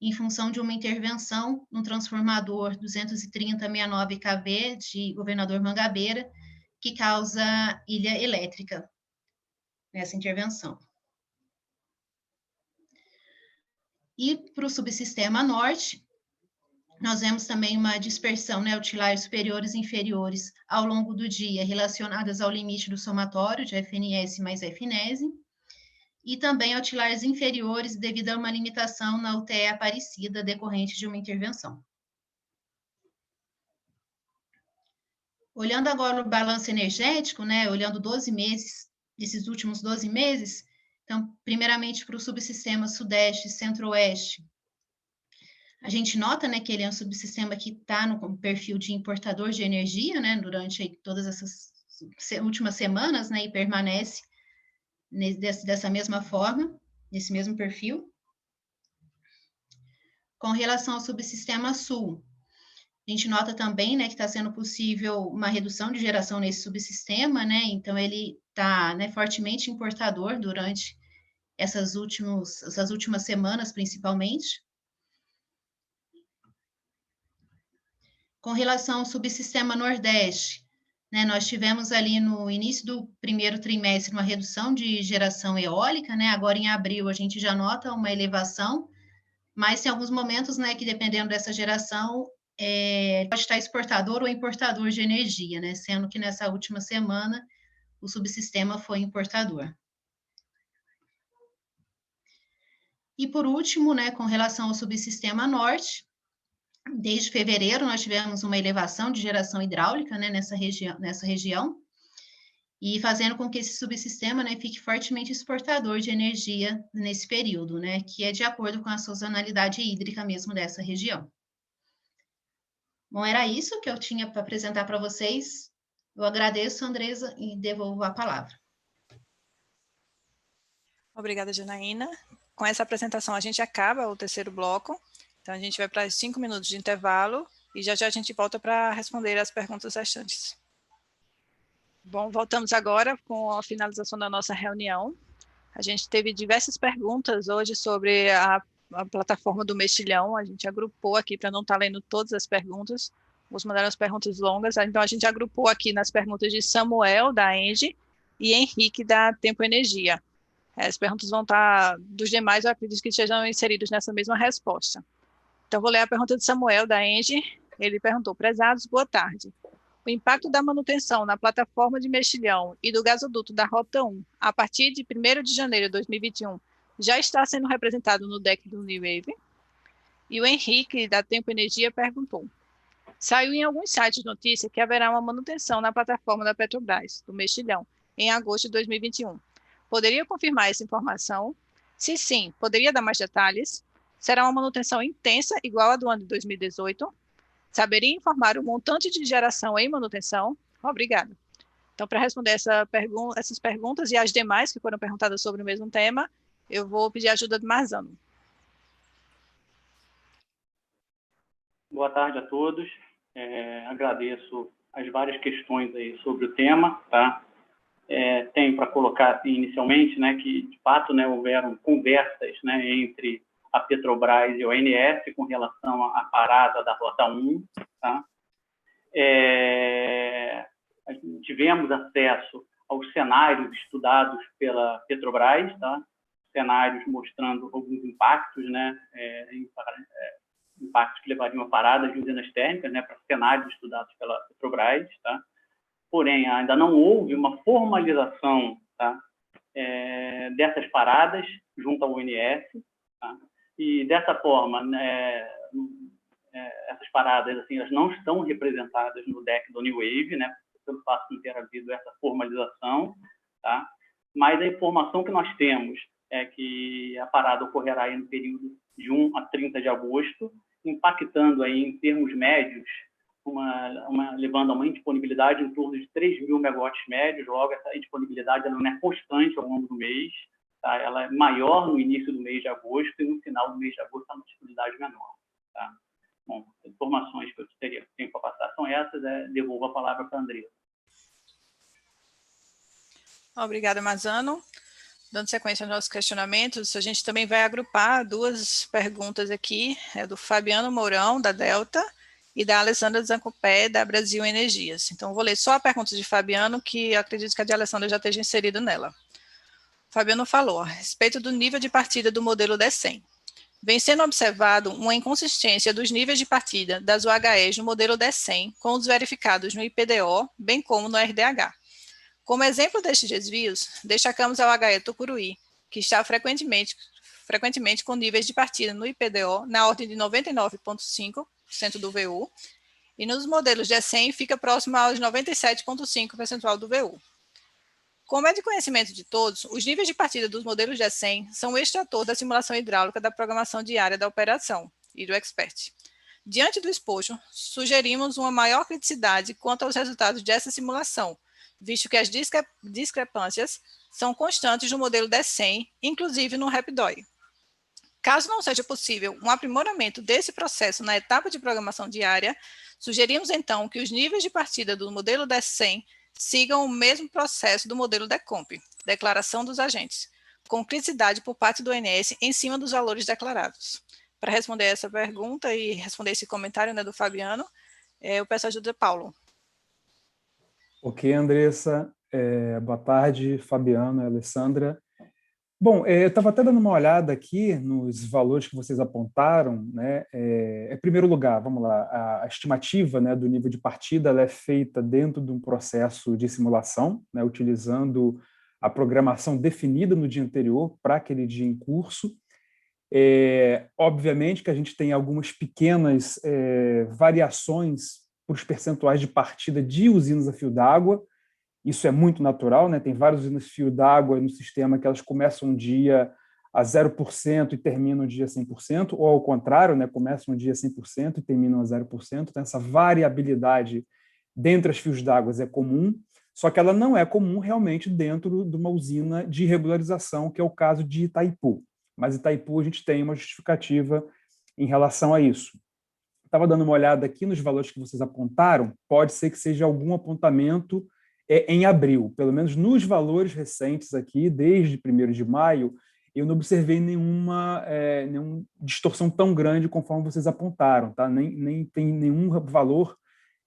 I: em função de uma intervenção no transformador 230-69 kV de Governador Mangabeira, que causa ilha elétrica nessa intervenção. E para o subsistema Norte, nós vemos também uma dispersão, né, outliers superiores e inferiores ao longo do dia, relacionadas ao limite do somatório de FNS mais FNESE, e também outliers inferiores devido a uma limitação na UTE Aparecida decorrente de uma intervenção. Olhando agora o balanço energético, né, olhando 12 meses, desses últimos 12 meses, então, primeiramente para o subsistema Sudeste e Centro-Oeste, a gente nota, né, que ele é um subsistema que está no perfil de importador de energia, né, durante aí, todas essas últimas semanas, né, e permanece dessa mesma forma, nesse mesmo perfil. Com relação ao subsistema Sul, a gente nota também, né, que está sendo possível uma redução de geração nesse subsistema, né, então ele está, né, fortemente importador durante essas últimas semanas, principalmente. Com relação ao subsistema Nordeste, né, nós tivemos ali no início do primeiro trimestre uma redução de geração eólica, né, agora em abril a gente já nota uma elevação, mas tem alguns momentos, né, que dependendo dessa geração, pode estar exportador ou importador de energia, né, sendo que nessa última semana o subsistema foi importador. E por último, né, com relação ao subsistema Norte, desde fevereiro, nós tivemos uma elevação de geração hidráulica, né, nessa região, e fazendo com que esse subsistema, né, fique fortemente exportador de energia nesse período, né, que é de acordo com a sazonalidade hídrica mesmo dessa região. Bom, era isso que eu tinha para apresentar para vocês. Eu agradeço, Andresa, e devolvo a palavra.
A: Obrigada, Janaína. Com essa apresentação, a gente acaba o terceiro bloco. Então, a gente vai para 5 minutos de intervalo e já a gente volta para responder as perguntas restantes. Bom, voltamos agora com a finalização da nossa reunião. A gente teve diversas perguntas hoje sobre a plataforma do Mexilhão. A gente agrupou aqui para não estar lendo todas as perguntas. Vamos mandar as perguntas longas. Então, a gente agrupou aqui nas perguntas de Samuel, da Engie, e Henrique, da Tempo Energia. As perguntas vão estar dos demais, eu acredito que estejam inseridos nessa mesma resposta. Então, vou ler a pergunta de Samuel, da Engie. Ele perguntou: prezados, boa tarde. O impacto da manutenção na plataforma de Mexilhão e do gasoduto da Rota 1, a partir de 1º de janeiro de 2021, já está sendo representado no deck do New Wave. E o Henrique, da Tempo Energia, perguntou: saiu em alguns sites de notícia que haverá uma manutenção na plataforma da Petrobras, do Mexilhão, em agosto de 2021. Poderia confirmar essa informação? Se sim, poderia dar mais detalhes? Será uma manutenção intensa, igual a do ano de 2018? Saberia informar o montante de geração em manutenção? Obrigada. Então, para responder essas perguntas e as demais que foram perguntadas sobre o mesmo tema, eu vou pedir a ajuda de Marzano.
J: Boa tarde a todos. Agradeço as várias questões aí sobre o tema, tá? Tenho para colocar assim, inicialmente, né, que de fato, né, houveram conversas, né, entre a Petrobras e o ONS com relação à parada da Rota 1, tá? Tivemos acesso aos cenários estudados pela Petrobras, tá? Cenários mostrando alguns impactos, né, impactos que levariam a paradas de usinas térmicas, né, para cenários estudados pela Petrobras, tá? Porém, ainda não houve uma formalização, tá, dessas paradas junto ao ONS, tá? E dessa forma, né, essas paradas assim, elas não estão representadas no deck do New Wave, né, pelo fato de não ter havido essa formalização, tá? Mas a informação que nós temos é que a parada ocorrerá aí no período de 1 a 30 de agosto, impactando aí em termos médios, levando a uma indisponibilidade em torno de 3.000 megawatts médios. Logo, essa indisponibilidade ela não é constante ao longo do mês, tá? Ela é maior no início do mês de agosto e no final do mês de agosto a disponibilidade menor, tá? Bom, as informações que eu tenho para passar são essas. Devolvo a palavra para a Andressa.
A: Obrigada, Marzano. Dando sequência aos nossos questionamentos, a gente também vai agrupar duas perguntas aqui, do Fabiano Mourão, da Delta, e da Alessandra Zancopé, da Brasil Energias. Então, vou ler só a pergunta de Fabiano, que acredito que a de Alessandra já esteja inserida nela. Fabiano falou a respeito do nível de partida do modelo D100. Vem sendo observado uma inconsistência dos níveis de partida das UHEs no modelo D100 com os verificados no IPDO, bem como no RDH. Como exemplo destes desvios, destacamos a UHE Tucuruí, que está frequentemente com níveis de partida no IPDO na ordem de 99,5% do VU, e nos modelos D100 fica próximo aos 97,5% do VU. Como é de conhecimento de todos, os níveis de partida dos modelos D100 são o extrator da simulação hidráulica da programação diária da operação, HidroExpert. Diante do exposto, sugerimos uma maior criticidade quanto aos resultados dessa simulação, visto que as discrepâncias são constantes no modelo D100, inclusive no RapidOI. Caso não seja possível um aprimoramento desse processo na etapa de programação diária, sugerimos então que os níveis de partida do modelo D100 sigam o mesmo processo do modelo DECOMP, declaração dos agentes, com criticidade por parte do ONS em cima dos valores declarados. Para responder essa pergunta e responder esse comentário, né, do Fabiano, eu peço a ajuda de Paulo.
D: Ok, Andressa. Boa tarde, Fabiano e Alessandra. Bom, eu estava até dando uma olhada aqui nos valores que vocês apontaram, né? Em primeiro lugar, vamos lá, a estimativa, né, do nível de partida ela é feita dentro de um processo de simulação, né, utilizando a programação definida no dia anterior para aquele dia em curso. Obviamente que a gente tem algumas pequenas variações para os percentuais de partida de usinas a fio d'água. Isso é muito natural, né? Tem várias usinas de fio d'água no sistema que elas começam um dia a 0% e terminam um dia a 100%, ou ao contrário, né? Começam um dia a 100% e terminam a 0%. Então, essa variabilidade dentre as fios d'água é comum, só que ela não é comum realmente dentro de uma usina de regularização, que é o caso de Itaipu. Mas Itaipu a gente tem uma justificativa em relação a isso. Estava dando uma olhada aqui nos valores que vocês apontaram, pode ser que seja algum apontamento em abril, pelo menos nos valores recentes aqui, desde 1º de maio, eu não observei nenhuma distorção tão grande conforme vocês apontaram, tá? Nem tem nenhum valor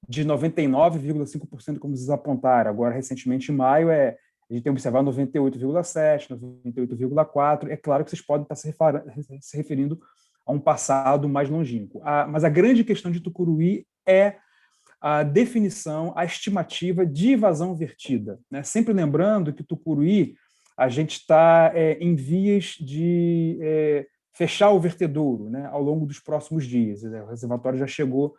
D: de 99,5% como vocês apontaram. Agora, recentemente, em maio, a gente tem observado 98,7%, 98,4%. É claro que vocês podem estar se referindo a um passado mais longínquo. Mas a grande questão de Tucuruí é a definição, a estimativa de vazão vertida, né? Sempre lembrando que Tucuruí, a gente está em vias de fechar o vertedouro, né, ao longo dos próximos dias. O reservatório já chegou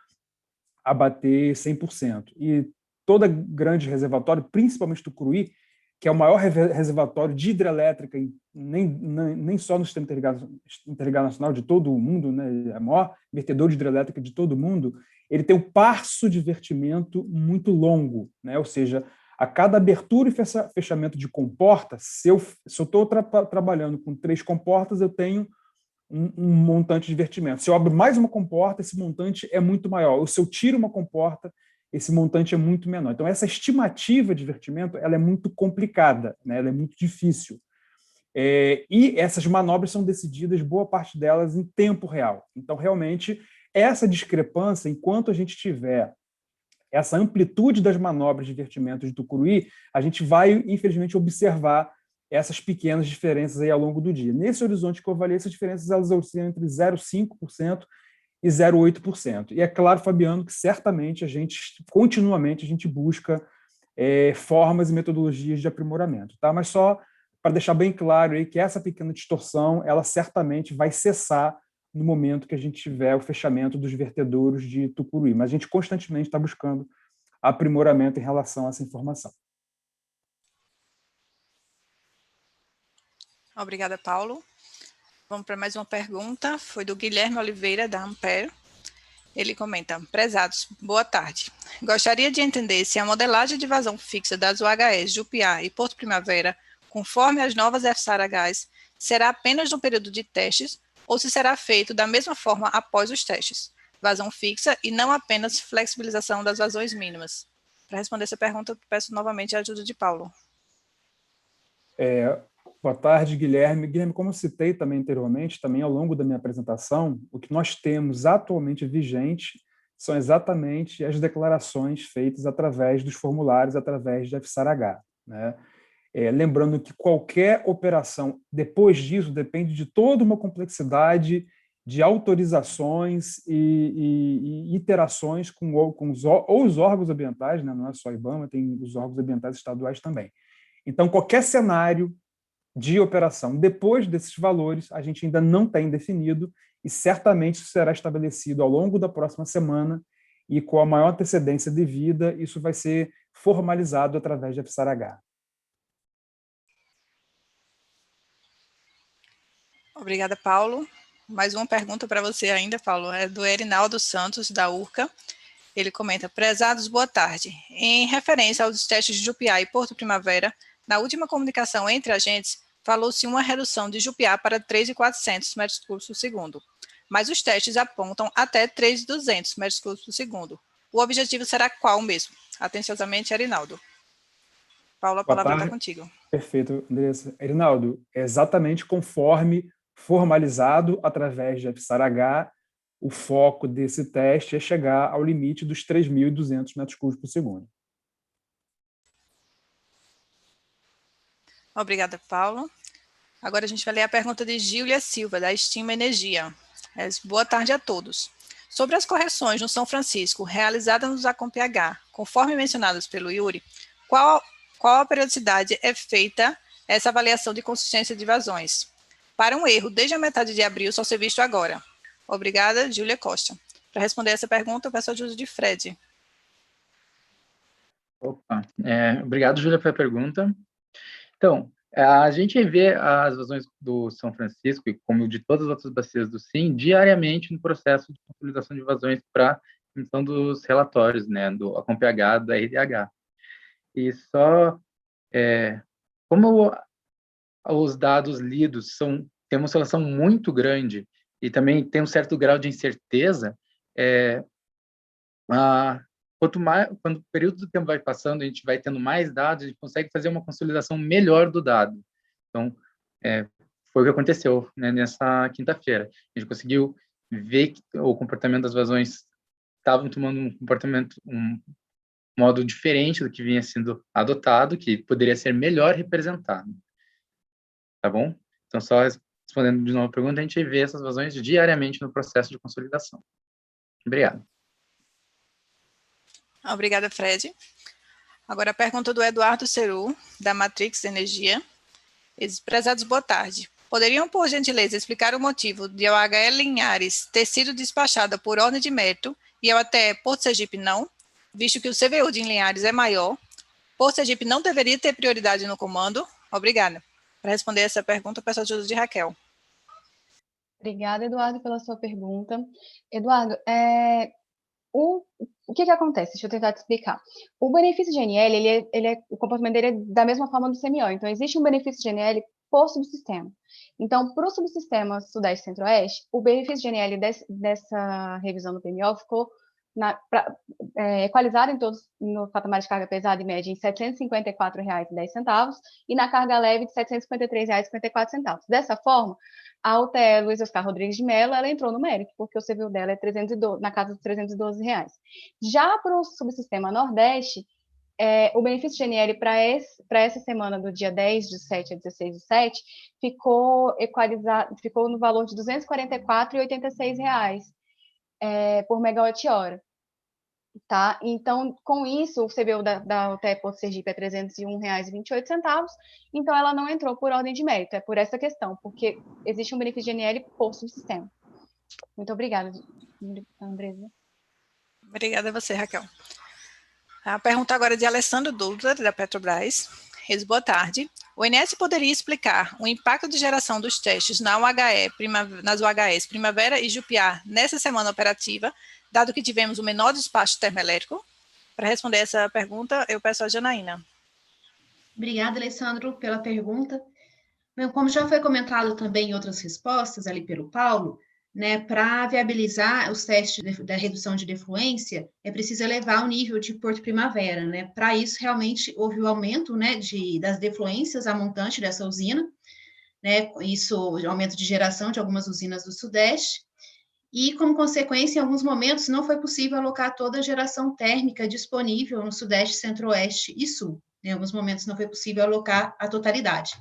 D: a bater 100%. E toda grande reservatório, principalmente Tucuruí, que é o maior reservatório de hidrelétrica, nem só no sistema interligado nacional de todo o mundo, né, é o maior vertedor de hidrelétrica de todo o mundo, ele tem um parço de vertimento muito longo, né, ou seja, a cada abertura e fechamento de comporta, se eu estou trabalhando com 3 comportas, eu tenho um montante de vertimento. Se eu abro mais uma comporta, esse montante é muito maior. Ou se eu tiro uma comporta, esse montante é muito menor. Então, essa estimativa de vertimento ela é muito complicada, né? Ela é muito difícil. E essas manobras são decididas, boa parte delas, em tempo real. Então, realmente, essa discrepância, enquanto a gente tiver essa amplitude das manobras de vertimento de Tucuruí, a gente vai, infelizmente, observar essas pequenas diferenças aí ao longo do dia. Nesse horizonte que eu avaliei, essas diferenças elas oscilam entre 0,5% e 0,8%. E é claro, Fabiano, que certamente continuamente, a gente busca formas e metodologias de aprimoramento. Tá? Mas só para deixar bem claro aí que essa pequena distorção, ela certamente vai cessar no momento que a gente tiver o fechamento dos vertedouros de Tucuruí. Mas a gente constantemente está buscando aprimoramento em relação a essa informação.
A: Obrigada, Paulo. Vamos para mais uma pergunta. Foi do Guilherme Oliveira, da Ampere. Ele comenta: prezados, boa tarde. Gostaria de entender se a modelagem de vazão fixa das UHS Jupiá e Porto Primavera, conforme as novas FSARHs, será apenas no período de testes ou se será feito da mesma forma após os testes, vazão fixa e não apenas flexibilização das vazões mínimas. Para responder essa pergunta, peço novamente a ajuda de Paulo.
D: Boa tarde, Guilherme. Guilherme, como eu citei também anteriormente, também ao longo da minha apresentação, o que nós temos atualmente vigente são exatamente as declarações feitas através dos formulários, através de FSARH, né? Lembrando que qualquer operação, depois disso, depende de toda uma complexidade de autorizações e iterações com os órgãos ambientais, né? Não é só IBAMA, tem os órgãos ambientais estaduais também. Então, qualquer cenário de operação depois desses valores, a gente ainda não tem definido e certamente isso será estabelecido ao longo da próxima semana e com a maior antecedência devida, isso vai ser formalizado através de FSARH.
A: Obrigada, Paulo. Mais uma pergunta para você ainda, Paulo, é do Erinaldo Santos, da URCA. Ele comenta: prezados, boa tarde. Em referência aos testes de Jupiá e Porto Primavera, na última comunicação entre agentes, falou-se uma redução de Jupiá para 3.400 metros cúbicos por segundo, mas os testes apontam até 3.200 metros cúbicos por segundo. O objetivo será qual mesmo? Atenciosamente, Erinaldo. Paulo, a palavra está contigo.
D: Perfeito, Andressa. Erinaldo, é exatamente conforme formalizado através de FSARH, o foco desse teste é chegar ao limite dos 3.200 metros cúbicos por segundo.
A: Obrigada, Paulo. Agora a gente vai ler a pergunta de Gília Silva, da Estima Energia. Boa tarde a todos. Sobre as correções no São Francisco realizadas nos ACOMPH, conforme mencionadas pelo Yuri, qual a periodicidade é feita essa avaliação de consistência de vazões? Para um erro desde a metade de abril só ser visto agora. Obrigada, Júlia Costa. Para responder essa pergunta, eu peço a ajuda de Fred.
C: Opa, obrigado, Júlia, pela pergunta. Então, a gente vê as vazões do São Francisco, e como de todas as outras bacias do SIM, diariamente no processo de consolidação de vazões para emissão dos relatórios, né, do ACOMPH, da RDH. E só, como os dados lidos têm uma oscilação muito grande e também tem um certo grau de incerteza, quando o período do tempo vai passando, a gente vai tendo mais dados, a gente consegue fazer uma consolidação melhor do dado. Então, foi o que aconteceu, né, nessa quinta-feira. A gente conseguiu ver que o comportamento das vazões estavam tomando um modo diferente do que vinha sendo adotado, que poderia ser melhor representado. Tá bom? Então, só respondendo de novo a pergunta, a gente vê essas vazões diariamente no processo de consolidação. Obrigado.
A: Obrigada, Fred. Agora a pergunta do Eduardo Ceru, da Matrix Energia. Prezados, boa tarde. Poderiam, por gentileza, explicar o motivo de a OHE Linhares ter sido despachada por ordem de mérito e a OTE Porto Sergipe não, visto que o CVU de Linhares é maior? Porto Sergipe não deveria ter prioridade no comando? Obrigada. Para responder essa pergunta, peço a ajuda de Raquel.
G: Obrigada, Eduardo, pela sua pergunta. Eduardo, o que acontece? Deixa eu tentar te explicar. O benefício GNL, o comportamento dele é da mesma forma do CMO. Então, existe um benefício GNL por subsistema. Então, para o subsistema Sudeste Centro-Oeste, o benefício GNL dessa revisão do PMO ficou equalizado em todos no patamar de carga pesada e média em R$ 754,10 e na carga leve de R$ 753,54. Dessa forma, a UTE Luiz Oscar Rodrigues de Mello, ela entrou no mérito, porque o CVU dela é na casa dos R$ 312. Já para o subsistema Nordeste, o benefício GNL para essa semana, do dia 10/7 a 16/7, ficou equalizado, ficou no valor de R$ 244,86 por megawatt-hora. Tá? Então, com isso, o CVU da UTE Porto Sergipe é R$ 301,28, então ela não entrou por ordem de mérito, é por essa questão, porque existe um benefício GNL por subsistema. Muito obrigada, Andresa.
A: Obrigada a você, Raquel. A pergunta agora é de Alessandro Dutra, da Petrobras. Boa tarde. O INS poderia explicar o impacto de geração dos testes nas UHEs Primavera e Jupiá nessa semana operativa, dado que tivemos o menor despacho termoelétrico? Para responder essa pergunta, eu peço a Janaína.
I: Obrigada, Alessandro, pela pergunta. Como já foi comentado também em outras respostas ali pelo Paulo, né, para viabilizar os testes da redução de defluência, é preciso elevar o nível de Porto Primavera, né? Para isso, realmente, houve o aumento, né, das defluências a montante dessa usina, né? Isso, aumento de geração de algumas usinas do Sudeste, e, como consequência, em alguns momentos, não foi possível alocar toda a geração térmica disponível no Sudeste, Centro-Oeste e Sul. Em alguns momentos, não foi possível alocar a totalidade.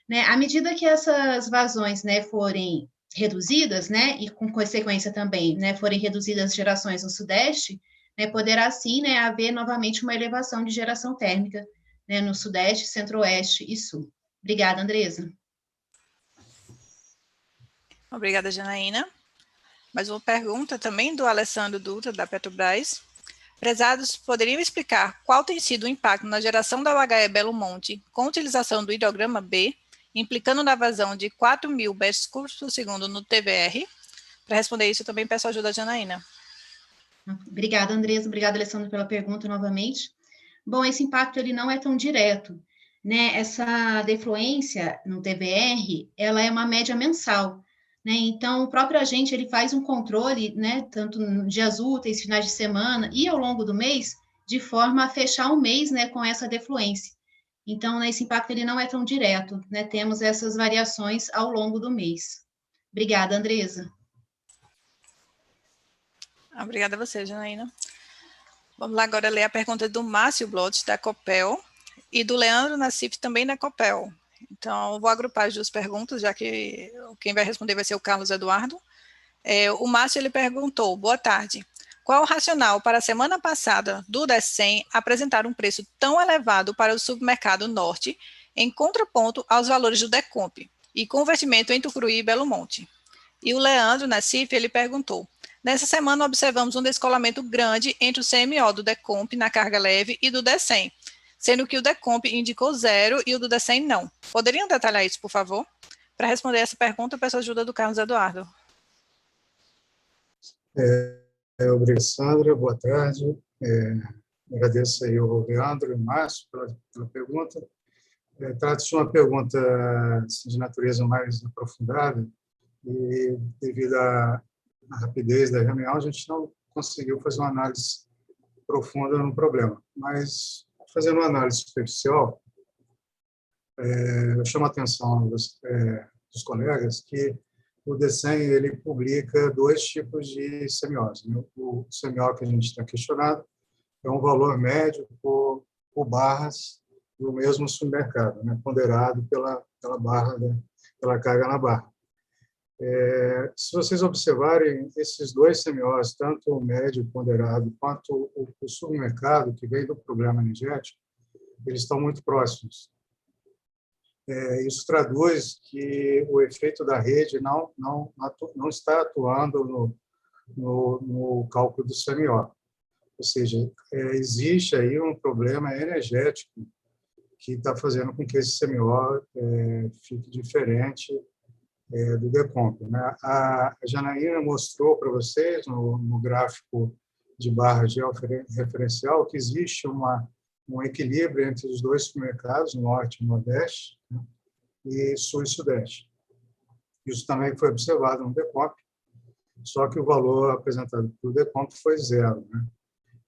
I: Né? À medida que essas vazões, né, forem reduzidas, né, e com consequência também, né, forem reduzidas as gerações no Sudeste, né, poderá sim, né, haver novamente uma elevação de geração térmica, né, no Sudeste, Centro-Oeste e Sul. Obrigada, Andresa.
A: Obrigada, Janaína. Mais uma pergunta também do Alessandro Dutra, da Petrobras. Prezados, poderiam explicar qual tem sido o impacto na geração da UHE Belo Monte com a utilização do hidrograma B, implicando na vazão de 4.000 metros cúbicos por segundo no TVR? Para responder isso, eu também peço a ajuda da Janaína.
I: Obrigada, Andresa. Obrigada, Alessandro, pela pergunta novamente. Bom, esse impacto ele não é tão direto, né? Essa defluência no TVR, ela é uma média mensal, né? Então, o próprio agente ele faz um controle, né? Tanto nos dias úteis, finais de semana e ao longo do mês, de forma a fechar o mês, né? Com essa defluência. Então, né, esse impacto ele não é tão direto, né? Temos essas variações ao longo do mês. Obrigada, Andresa.
A: Obrigada a você, Janaína. Vamos lá agora ler a pergunta do Márcio Blotz, da Copel, e do Leandro Nassif, também da Copel. Então, eu vou agrupar as duas perguntas, já que quem vai responder vai ser o Carlos Eduardo. O Márcio, ele perguntou, boa tarde, qual o racional para a semana passada do DECEM apresentar um preço tão elevado para o submercado norte, em contraponto aos valores do DECOMP, e convertimento em Tucuruí e Belo Monte? E o Leandro Nassif, ele perguntou, nessa semana observamos um descolamento grande entre o CMO do DECOMP na carga leve e do DECEM, sendo que o DECOMP indicou 0 e o do DECEM não. Poderiam detalhar isso, por favor? Para responder essa pergunta, eu peço a ajuda do Carlos Eduardo.
K: Obrigado, Sandra. Boa tarde. Agradeço aí ao Leandro e ao Márcio pela pergunta. Trata-se de uma pergunta de natureza mais aprofundada e, devido à rapidez da reunião, a gente não conseguiu fazer uma análise profunda no problema. Mas, fazendo uma análise superficial, eu chamo a atenção dos colegas que o DECEM ele publica 2 tipos de CMOs. O CMO que a gente está questionado é um valor médio por barras do mesmo submercado, né, ponderado pela barra, pela carga na barra. Se vocês observarem, esses 2 CMOs, tanto o médio ponderado quanto o submercado, que vem do problema energético, eles estão muito próximos. Isso traduz que o efeito da rede não está atuando no cálculo do CMO. Ou seja, existe aí um problema energético que está fazendo com que esse CMO fique diferente do decomp, né? A Janaína mostrou para vocês no gráfico de barras de referencial que existe um equilíbrio entre os dois supermercados, norte e nordeste, né? E sul e sudeste. Isso também foi observado no decomp, só que o valor apresentado pelo decomp foi 0, né?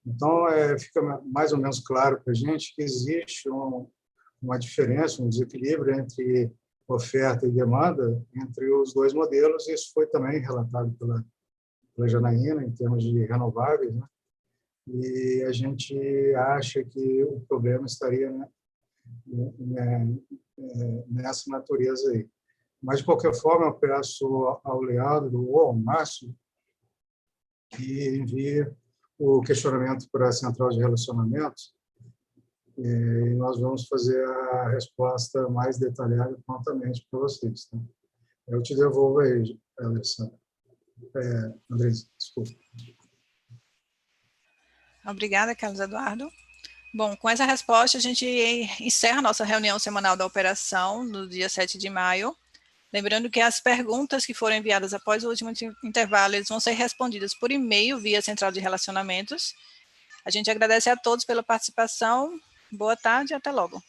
K: Então, fica mais ou menos claro para a gente que existe uma diferença, um desequilíbrio entre oferta e demanda entre os dois modelos, e isso foi também relatado pela Janaína, em termos de renováveis, né? E a gente acha que o problema estaria, né, nessa natureza aí. Mas, de qualquer forma, eu peço ao Leandro ou ao Márcio que envie o questionamento para a Central de Relacionamentos e nós vamos fazer a resposta mais detalhada prontamente para vocês. Tá? Eu te devolvo aí, Alessandra. Andrés, desculpa.
A: Obrigada, Carlos Eduardo. Bom, com essa resposta, a gente encerra a nossa reunião semanal da operação no dia 7 de maio. Lembrando que as perguntas que foram enviadas após o último intervalo eles vão ser respondidas por e-mail via Central de Relacionamentos. A gente agradece a todos pela participação. Boa tarde e até logo.